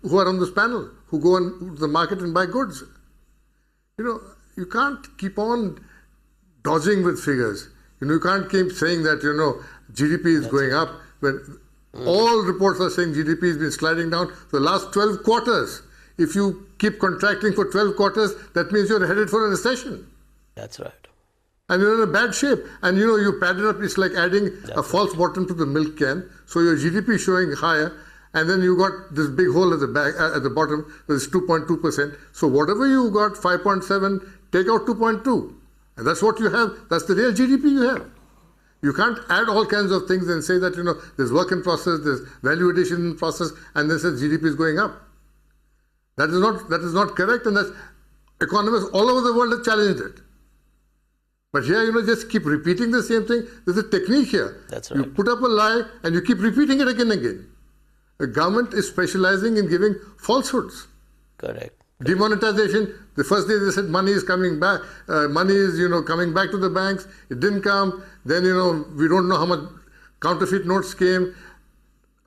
who are on this panel, who go on the market and buy goods. You know, you can't keep on dodging with figures. You know, you can't keep saying that, you know, GDP is going up when all reports are saying GDP has been sliding down for the last 12 quarters. If you keep contracting for 12 quarters, that means you're headed for a recession. That's right. And you're in a bad shape. And you know, you pad it up, it's like adding a false bottom to the milk can. So your GDP is showing higher, and then you got this big hole at the back, at the bottom, that is 2.2%. So whatever you got, 5.7, take out 2.2. And that's what you have. That's the real GDP you have. You can't add all kinds of things and say that, you know, there's work in process, there's value addition in process, and then say GDP is going up. That is not correct, and that's economists all over the world have challenged it. But here, you know, just keep repeating the same thing. There's a technique here. That's right. You put up a lie and you keep repeating it again and again. The government is specializing in giving falsehoods. Correct. Demonetization, the first day they said money is coming back, money is, you know, coming back to the banks. It didn't come. Then, you know, we don't know how much counterfeit notes came.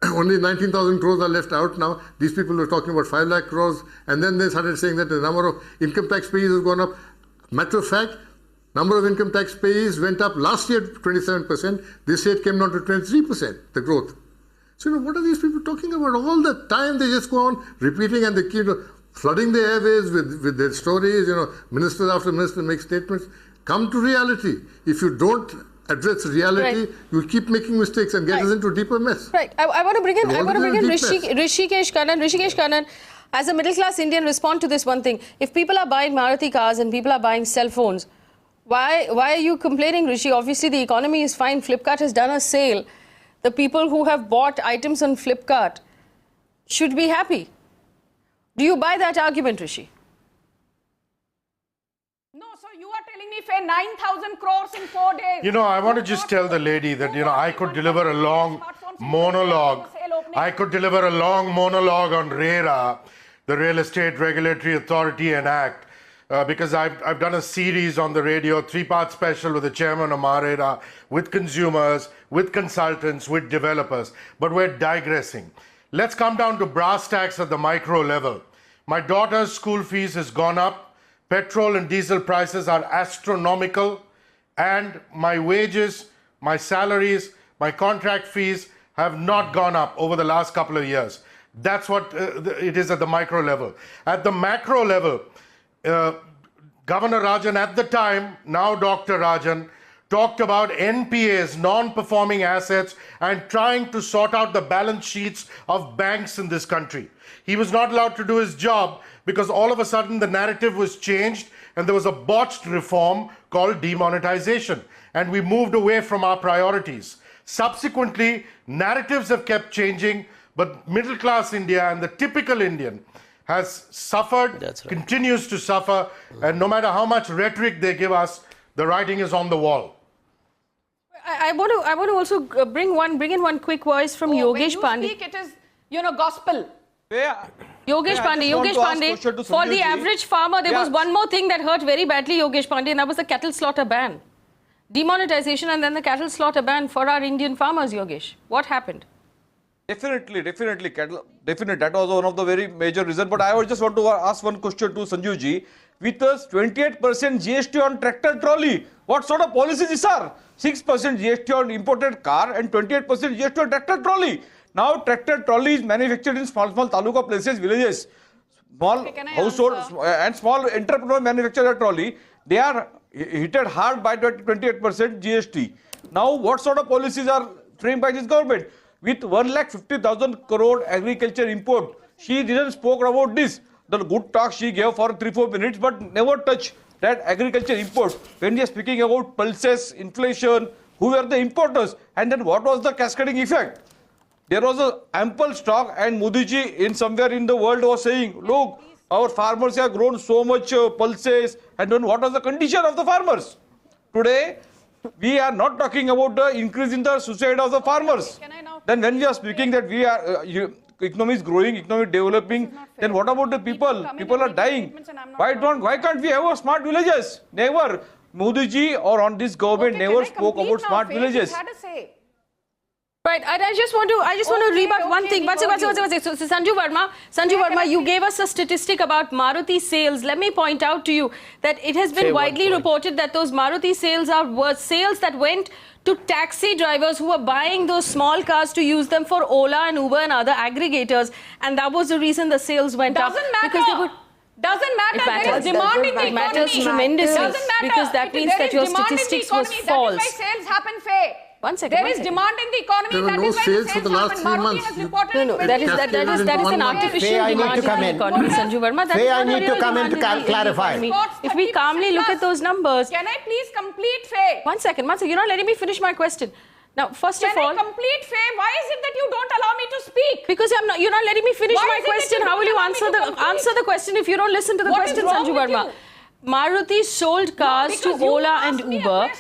Only 19,000 crores are left out now. These people were talking about 5 lakh crores. And then they started saying that the number of income tax payers has gone up. Matter of fact, number of income tax payers went up last year 27%. This year it came down to 23%, the growth. So, you know, what are these people talking about? All the time they just go on repeating and they keep flooding the airways with their stories. You know, minister after minister makes statements. Come to reality. If you don't address reality, you'll keep making mistakes and get us into a deeper mess. Right. I want to bring in Rishikesh Kannan. Rishikesh Kannan, as a middle class Indian, respond to this one thing. If people are buying Maruti cars and people are buying cell phones, why are you complaining, Rishi? Obviously, the economy is fine. Flipkart has done a sale. The people who have bought items on Flipkart should be happy. Do you buy that argument, Rishi? No, so you are telling me, Faye, 9,000 crores in 4 days. You know, I want to just tell the lady that, you know, I could deliver a long monologue. I could deliver a long monologue on RERA, the Real Estate Regulatory Authority and Act. Because I've done a series on the radio, 3-part special with the chairman of MARERA, with consumers, with consultants, with developers. But we're digressing. Let's come down to brass tacks at the micro level. My daughter's school fees has gone up. Petrol and diesel prices are astronomical. And my wages, my salaries, my contract fees have not gone up over the last couple of years. That's what it is at the micro level. At the macro level, Governor Rajan at the time, now Dr. Rajan, talked about NPAs, non-performing assets, and trying to sort out the balance sheets of banks in this country. He was not allowed to do his job because all of a sudden the narrative was changed and there was a botched reform called demonetization, and we moved away from our priorities. Subsequently, narratives have kept changing, But middle class India and the typical Indian has suffered, continues to suffer, and no matter how much rhetoric they give us, the writing is on the wall. I want to also bring in one quick voice from Yogesh Pandey. When you speak, it is, gospel. Yogesh Pandey, for the average farmer, there was one more thing that hurt very badly, Yogesh Pandey, and that was the cattle slaughter ban. Demonetization and then the cattle slaughter ban for our Indian farmers, Yogesh. What happened? Definitely. That was one of the very major reasons. But I would just want to ask one question to Sanjeev ji. With us 28% GST on tractor trolley, what sort of policies these are? 6% GST on imported car and 28% GST on tractor trolley. Now tractor trolley is manufactured in small taluka places, villages. Small households and small entrepreneur manufacture a trolley. They are hit hard by 28% GST. Now what sort of policies are framed by this government? With 1,50,000 crore agriculture import, she didn't spoke about this. The good talk she gave for 3-4 minutes, but never touched that agriculture import. When we are speaking about pulses, inflation, who were the importers, and then what was the cascading effect? There was an ample stock, and Modi ji in somewhere in the world was saying, look, our farmers have grown so much pulses, and then what was the condition of the farmers? Today, we are not talking about the increase in the suicide of the farmers. Then when we are speaking that we are economy is growing, economy developing, then what about the people? People are dying. Why can't we have smart villages? Never. Modi ji or on this government never spoke about smart villages. Right, and I just want to rebut one thing. So Sanju Verma, you gave us a statistic about Maruti sales. Let me point out to you that it has been widely reported that those Maruti sales were sales that went to taxi drivers who were buying those small cars to use them for Ola and Uber and other aggregators, and that was the reason the sales went up. Doesn't matter. Doesn't matter. There is demand in the economy. It matters tremendously. Doesn't matter. Because that means that your statistics was false. That is why sales happen fair. One second. There is demand in the economy. There were no sales for the last 3 months. No, that is an artificial demand in the economy, Sanju Verma. That is I not need a real to come in to demand in the clarify. economy. If we calmly look at those numbers. Can I please complete, Faye? One second. You're not letting me finish my question. Now, first of all, can I complete, Faye? Why is it that you don't allow me to speak? Because you're not letting me finish my question. How will you answer the question if you don't listen to the question, Sanju Verma? Maruti sold cars to Ola and Uber.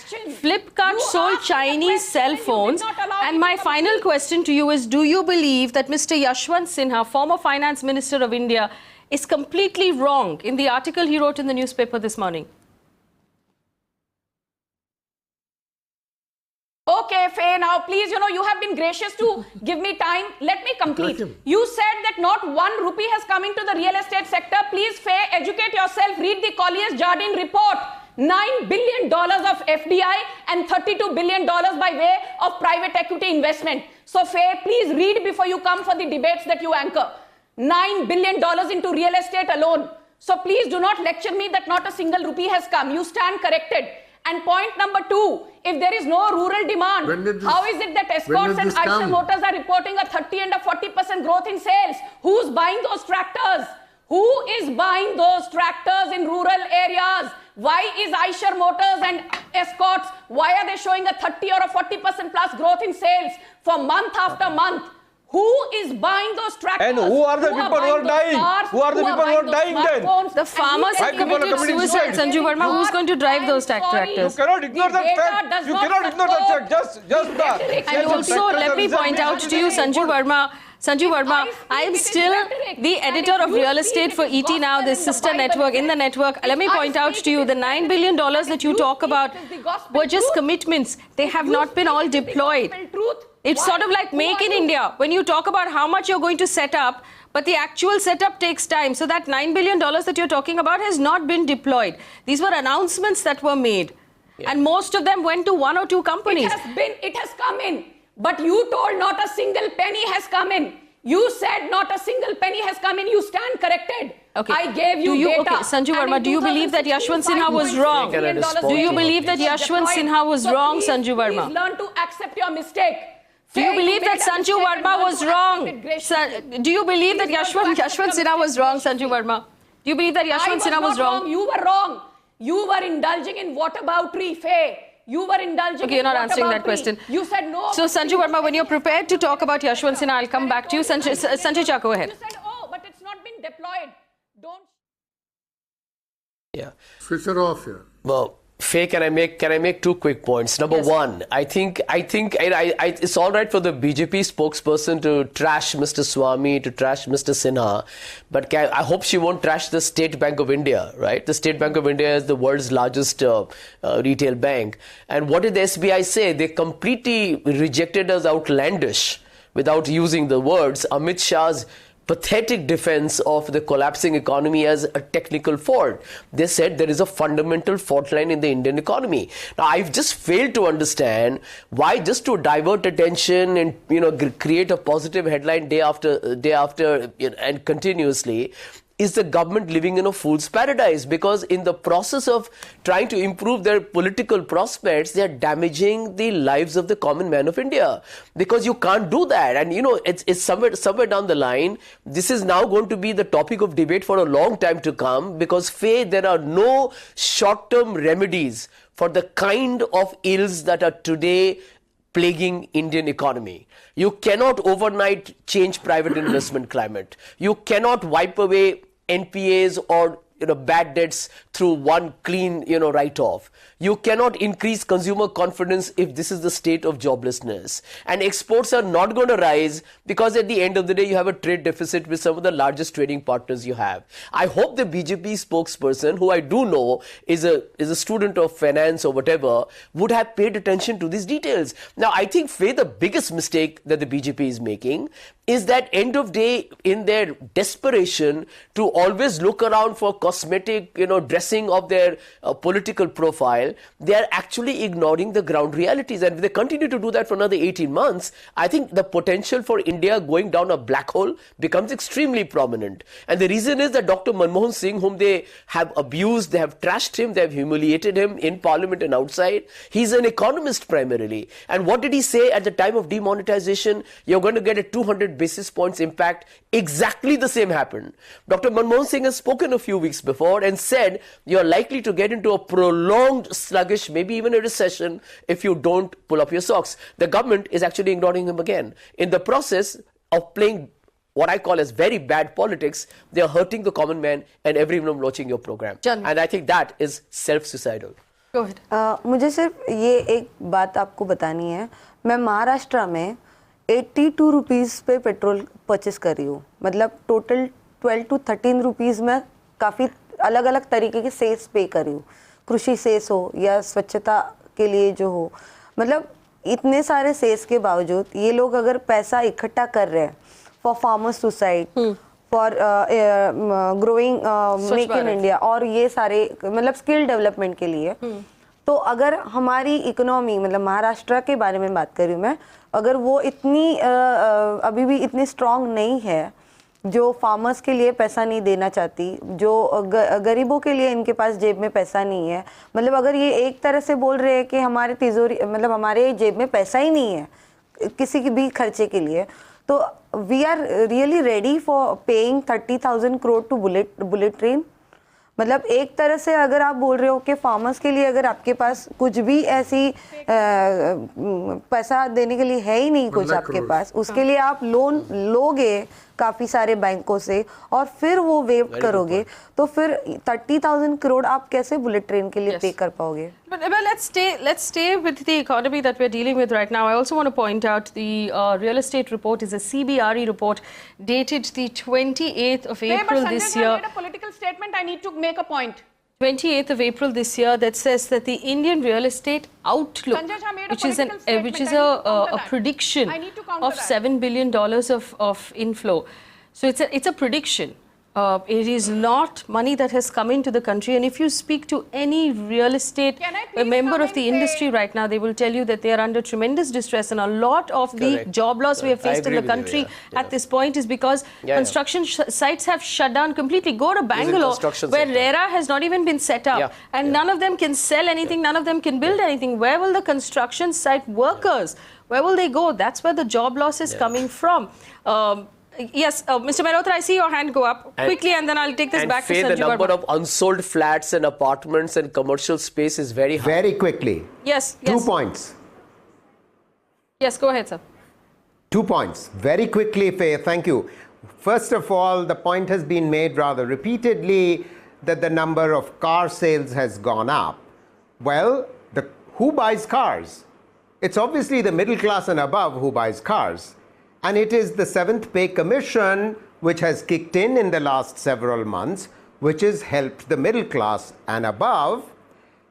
Flipkart sold Chinese cell phones. And my final question to you is, do you believe that Mr. Yashwant Sinha, former finance minister of India, is completely wrong in the article he wrote in the newspaper this morning? Okay, Faye, now please, you have been gracious to give me time. Let me complete. You said that not 1 rupee has come into the real estate sector. Please, Faye, educate yourself. Read the Collier's Jardine report. $9 billion of FDI and $32 billion by way of private equity investment. So, Faye, please read before you come for the debates that you anchor. $9 billion into real estate alone. So, please do not lecture me that not a single rupee has come. You stand corrected. And point number 2, if there is no rural demand, how is it that Escorts and Eicher Motors are reporting a 30 and a 40% growth in sales? Who's buying those tractors? Who is buying those tractors in rural areas? Why is Eicher Motors and Escorts, why are they showing a 30 or a 40% plus growth in sales for month after month? Who is buying those tractors? And who are the people who are dying? Who are the people who are dying then? The farmers have committed suicide, Sanju Verma. Who's going to drive those tractors? You cannot ignore that fact. You cannot ignore that fact. Just that. And also, let me point out to you, Sanju Verma, I am still the editor of real estate for ET Now, this sister network in the network. Let me point out to you, the $9 billion that you talk about were just commitments. They have not been all deployed. It's sort of like Make in India. When you talk about how much you're going to set up, but the actual setup takes time. So that $9 billion that you're talking about has not been deployed. These were announcements that were made. Yeah. And most of them went to 1 or 2 companies. It has come in. But you told not a single penny has come in. You said not a single penny has come in. You stand corrected. Okay. I gave you data. Okay, Sanju Verma, do you believe that Yashwant Sinha was wrong? Do you believe that Yashwant Sinha was wrong, Sanju Verma? Please learn to accept your mistake. Do you believe that Sanju Verma was wrong? Do you believe that Yashwant Sinha was wrong, Sanju Verma? Do you believe that Yashwant Sinha was wrong? You were wrong. You were indulging in whataboutery, Faye. You were indulging. Okay, you're not What answering about that question. You said no. So, Sanju Verma, when you're prepared to talk about Yashwant Sinha, I'll come back to you. Sanjay Cha, go ahead. You said, oh, but it's not been deployed. Don't. Yeah. Switch it off here. Well, Faye, can I make two quick points? Number one, I think it's all right for the BJP spokesperson to trash Mr. Swamy, to trash Mr. Sinha, but I hope she won't trash the State Bank of India, right? The State Bank of India is the world's largest retail bank. And what did the SBI say? They completely rejected as outlandish, without using the words, Amit Shah's pathetic defense of the collapsing economy as a technical fault. They said there is a fundamental fault line in the Indian economy. Now, I've just failed to understand why, just to divert attention and create a positive headline day after and continuously, is the government living in a fool's paradise? Because in the process of trying to improve their political prospects, they are damaging the lives of the common man of India. Because you can't do that. And it's somewhere down the line, this is now going to be the topic of debate for a long time to come, because there are no short-term remedies for the kind of ills that are today plaguing Indian economy. You cannot overnight change private investment climate. You cannot wipe away NPAs or bad debts through one clean write-off. You cannot increase consumer confidence if this is the state of joblessness. And exports are not going to rise because at the end of the day you have a trade deficit with some of the largest trading partners you have. I hope the BJP spokesperson, who I do know is a student of finance or whatever, would have paid attention to these details. Now, I think, Faye, the biggest mistake that the BJP is making is that end of day, in their desperation to always look around for cosmetic, dressing of their political profile, they are actually ignoring the ground realities. And if they continue to do that for another 18 months, I think the potential for India going down a black hole becomes extremely prominent. And the reason is that Dr. Manmohan Singh, whom they have abused, they have trashed him, they have humiliated him in parliament and outside. He's an economist primarily. And what did he say at the time of demonetization? You're going to get a 200 basis points impact. Exactly the same happened. Dr. Manmohan Singh has spoken a few weeks before and said you're likely to get into a prolonged sluggish, maybe even a recession, if you don't pull up your socks. The government is actually ignoring him again. In the process of playing what I call as very bad politics, they are hurting the common man and everyone watching your program. And I think that is self-suicidal. Go ahead. मुझे सिर्फ ये एक बात आपको बतानी है. मैं महाराष्ट्र में 82 रुपीज़ पे पेट्रोल परचेस कर रही हूँ. मतलब टोटल 12 to 13 रुपीज़ में काफ़ी अलग अलग तरीके के सेस पे कर रही हूँ. कृषि सेस हो या स्वच्छता के लिए जो हो, मतलब इतने सारे सेस के बावजूद ये लोग अगर पैसा इकट्ठा कर रहे हैं for farmers suicide, for growing make in India और ये सारे मतलब स्किल डेवलपमेंट के लिए, तो अगर हमारी इकोनॉमी, मतलब महाराष्ट्र के बारे में बात कर रही हूँ मैं, अगर वो इतनी अभी भी इतनी स्ट्रांग नहीं है, जो फार्मर्स के लिए पैसा नहीं देना चाहती, जो गरीबों के लिए इनके पास जेब में पैसा नहीं है, मतलब अगर ये एक तरह से बोल रहे हैं कि हमारे तिजोरी, मतलब हमारे जेब में पैसा ही नहीं है किसी की भी खर्चे के लिए, तो we are really ready for paying 30,000 crore to bullet train. मतलब एक तरह से अगर आप बोल रहे हो कि फार्मर्स के लिए अगर आपके पास कुछ भी ऐसी पैसा देने के लिए है ही नहीं कुछ आपके पास, उसके लिए आप लोन लोगे काफ़ी सारे बैंकों से और फिर वो वेव करोगे, तो फिर 30,000 करोड़ आप कैसे बुलेट ट्रेन के लिए पे कर पाओगे? But let's stay with the economy that we're dealing with right now. I also want to point out the real estate report is a CBRE report dated the 28th of April this year. I made a political statement. I need to make a point. 28th of April this year that says that the Indian real estate outlook, which is a prediction of $7 billion of inflow. So it's a prediction. It is not money that has come into the country. And if you speak to any real estate member of the industry right now, they will tell you that they are under tremendous distress. And a lot of the job loss we have faced in the country at this point is because construction sites have shut down completely. Go to Bangalore, where RERA has not even been set up. And none of them can sell anything. None of them can build anything. Where will the construction site workers, where will they go? That's where the job loss is coming from. Yes, Mr. Mehrotra, I see your hand go up quickly, and then I'll take this back to Sanju the number Verma. of unsold flats and apartments and commercial space is very high. Very quickly. Yes. 2 points. Yes, go ahead, sir. 2 points. Very quickly, Faye, thank you. First of all, the point has been made rather repeatedly that the number of car sales has gone up. Well, who buys cars? It's obviously the middle class and above who buys cars. And it is the 7th Pay Commission which has kicked in the last several months, which has helped the middle class and above.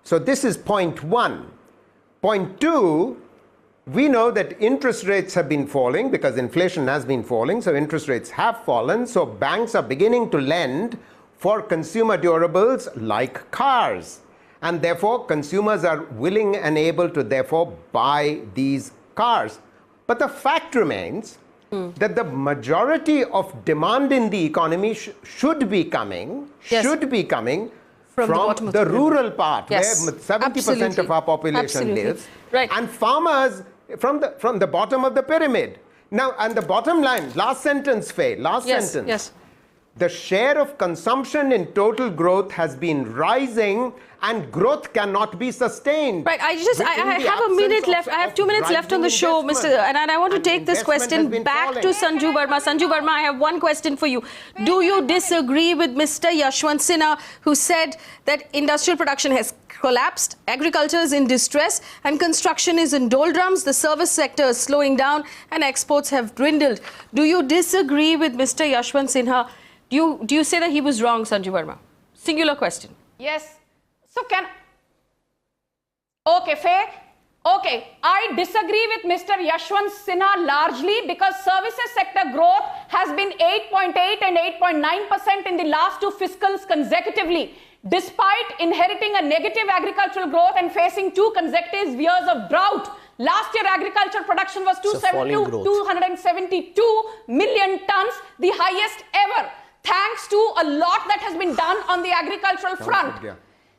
So this is point 1. Point 2, we know that interest rates have been falling because inflation has been falling, so interest rates have fallen. So banks are beginning to lend for consumer durables like cars. And therefore, consumers are willing and able to therefore buy these cars. But the fact remains that the majority of demand in the economy should be coming from the rural part, where 70% of our population lives, and farmers from the bottom of the pyramid. Now, and the bottom line, last sentence, Faye, sentence. Yes. The share of consumption in total growth has been rising, and growth cannot be sustained. Right, I have a minute left. I have 2 minutes left on the show, Mr. And I want to take this question back to Sanju Verma. Sanju Verma, I have one question for you. Do you disagree with Mr. Yashwant Sinha, who said that industrial production has collapsed, agriculture is in distress, and construction is in doldrums, the service sector is slowing down, and exports have dwindled? Do you disagree with Mr. Yashwant Sinha? Do you say that he was wrong, Sanju Verma? Singular question. Yes. So okay, Faye. Okay, I disagree with Mr. Yashwant Sinha largely because services sector growth has been 8.8 and 8.9% in the last 2 fiscals consecutively, despite inheriting a negative agricultural growth and facing 2 consecutive years of drought. Last year, agriculture production was 272 million tons, the highest ever, thanks to a lot that has been done on the agricultural front.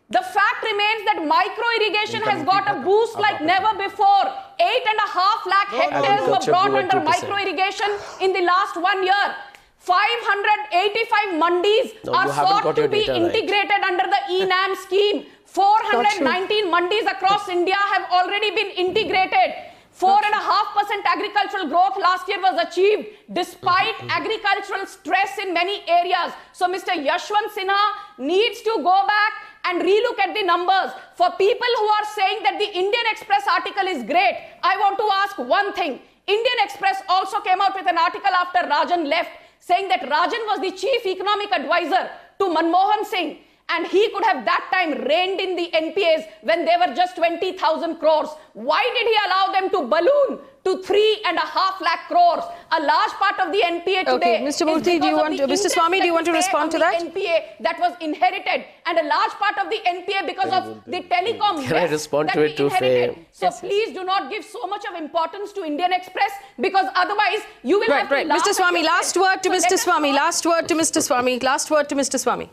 The fact remains that micro-irrigation has got a boost like never before. 8.5 lakh hectares were brought under micro-irrigation in the last 1 year. 585 mandis are sought to be integrated under the ENAM scheme. 419 mandis across India have already been integrated. 4.5% agricultural growth last year was achieved despite agricultural stress in many areas. So Mr. Yashwant Sinha needs to go back and relook at the numbers. For people who are saying that the Indian Express article is great, I want to ask one thing. Indian Express also came out with an article after Rajan left, saying that Rajan was the chief economic advisor to Manmohan Singh, and he could have that time reined in the NPAs when they were just 20,000 crores. Why did he allow them to balloon to 3.5 lakh crores? A large part of the NPA today. Okay, Mr. Murthy, Mr. Swami, do you want to respond to that? NPA that was inherited, and a large part of the NPA because of the telecom. Can I respond to it too, Faye? So please do not give so much of importance to Indian Express, because otherwise you will have to laugh. Mr. Swami, last word to Mr. Swami. Last word to Mr. Swami. Last word to Mr. Swami.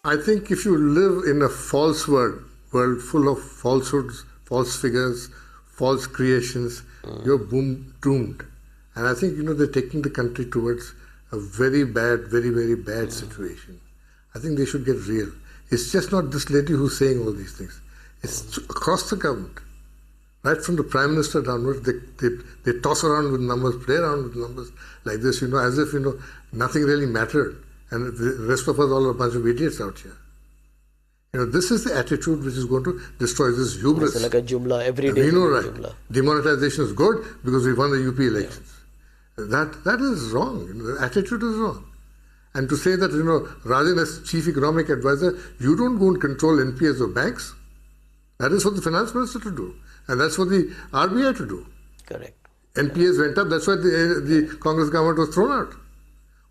I think if you live in a false world full of falsehoods, false figures, false creations, you're doomed. And I think, they're taking the country towards a very bad, very, very bad situation. I think they should get real. It's just not this lady who's saying all these things. It's across the government. Right from the Prime Minister downwards, they toss around with numbers, play around with numbers like this, as if, nothing really mattered. And the rest of us all are a bunch of idiots out here. This is the attitude which is going to destroy this hubris. It's like a jumla every day. We know, right? Demonetization is good because we won the UP elections. That is wrong. The attitude is wrong. And to say that, Rajan as chief economic advisor, you don't go and control NPAs of banks. That is for the finance minister to do. And that's for the RBI to do. Correct. NPAs went up. That's why the Congress government was thrown out.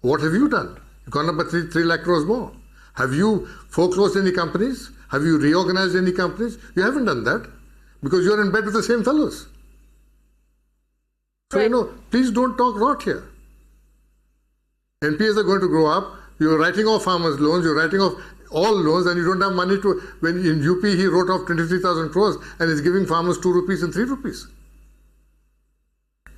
What have you done? Gone up by 3 lakh crores more. Have you foreclosed any companies? Have you reorganized any companies? You haven't done that because you're in bed with the same fellows. So, please don't talk rot here. NPAs are going to grow up. You're writing off farmers' loans. You're writing off all loans, and you don't have money to. When in UP he wrote off 23,000 crores and is giving farmers 2 rupees and 3 rupees.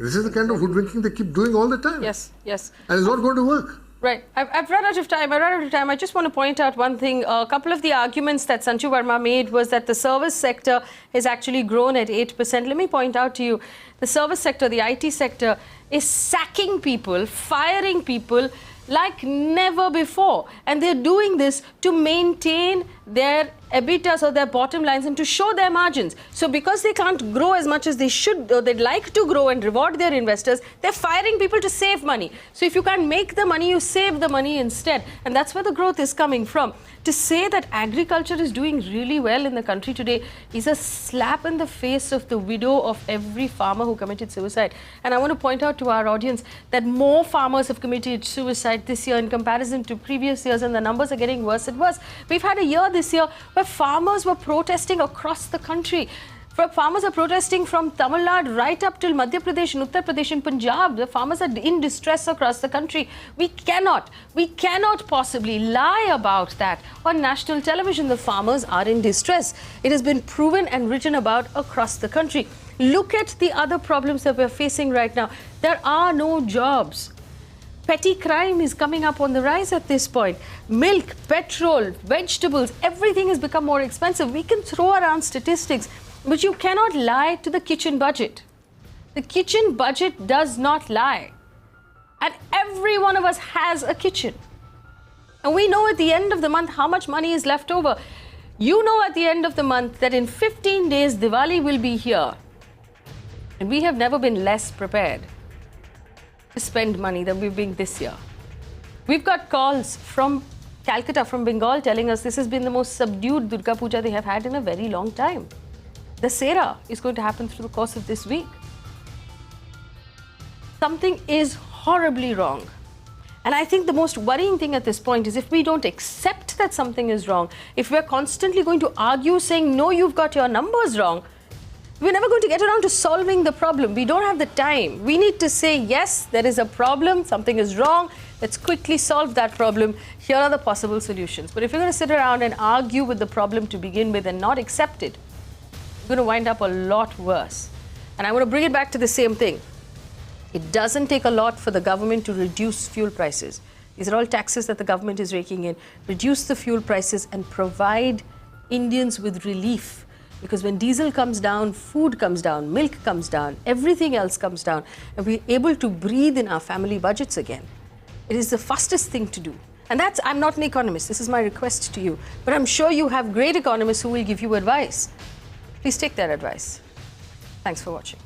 This is the kind of hoodwinking they keep doing all the time. Yes, yes. And it's not going to work. Right. I've run out of time. I just want to point out one thing. A couple of the arguments that Sanju Verma made was that the service sector has actually grown at 8%. Let me point out to you, the service sector, the IT sector, is sacking people, firing people like never before. And they're doing this to maintain their EBITDAs or their bottom lines and to show their margins. So because they can't grow as much as they should, or they'd like to grow and reward their investors, they're firing people to save money. So if you can't make the money, you save the money instead. And that's where the growth is coming from. To say that agriculture is doing really well in the country today is a slap in the face of the widow of every farmer who committed suicide. And I want to point out to our audience that more farmers have committed suicide this year in comparison to previous years, and the numbers are getting worse and worse. We've had a year this year where farmers were protesting across the country. Farmers are protesting from Tamil Nadu right up till Madhya Pradesh and Uttar Pradesh and Punjab. The farmers are in distress across the country. We cannot possibly lie about that on national television. The farmers are in distress. It has been proven and written about across the country. Look at the other problems that we're facing right now. There are no jobs. Petty crime is coming up on the rise at this point. Milk, petrol, vegetables, everything has become more expensive. We can throw around statistics, but you cannot lie to the kitchen budget. The kitchen budget does not lie. And every one of us has a kitchen. And we know at the end of the month how much money is left over. You know at the end of the month that in 15 days Diwali will be here. And we have never been less prepared to spend money than we've been this year. We've got calls from Calcutta, from Bengal, telling us this has been the most subdued Durga Puja they have had in a very long time. The Sera is going to happen through the course of this week. Something is horribly wrong. And I think the most worrying thing at this point is if we don't accept that something is wrong, if we're constantly going to argue saying, no, you've got your numbers wrong, we're never going to get around to solving the problem. We don't have the time. We need to say, yes, there is a problem, something is wrong, let's quickly solve that problem. Here are the possible solutions. But if you're going to sit around and argue with the problem to begin with and not accept it, you're going to wind up a lot worse. And I want to bring it back to the same thing. It doesn't take a lot for the government to reduce fuel prices. These are all taxes that the government is raking in. Reduce the fuel prices and provide Indians with relief. Because when diesel comes down, food comes down, milk comes down, everything else comes down, and we're able to breathe in our family budgets again. It is the fastest thing to do. And that's, I'm not an economist, this is my request to you. But I'm sure you have great economists who will give you advice. Please take their advice. Thanks for watching.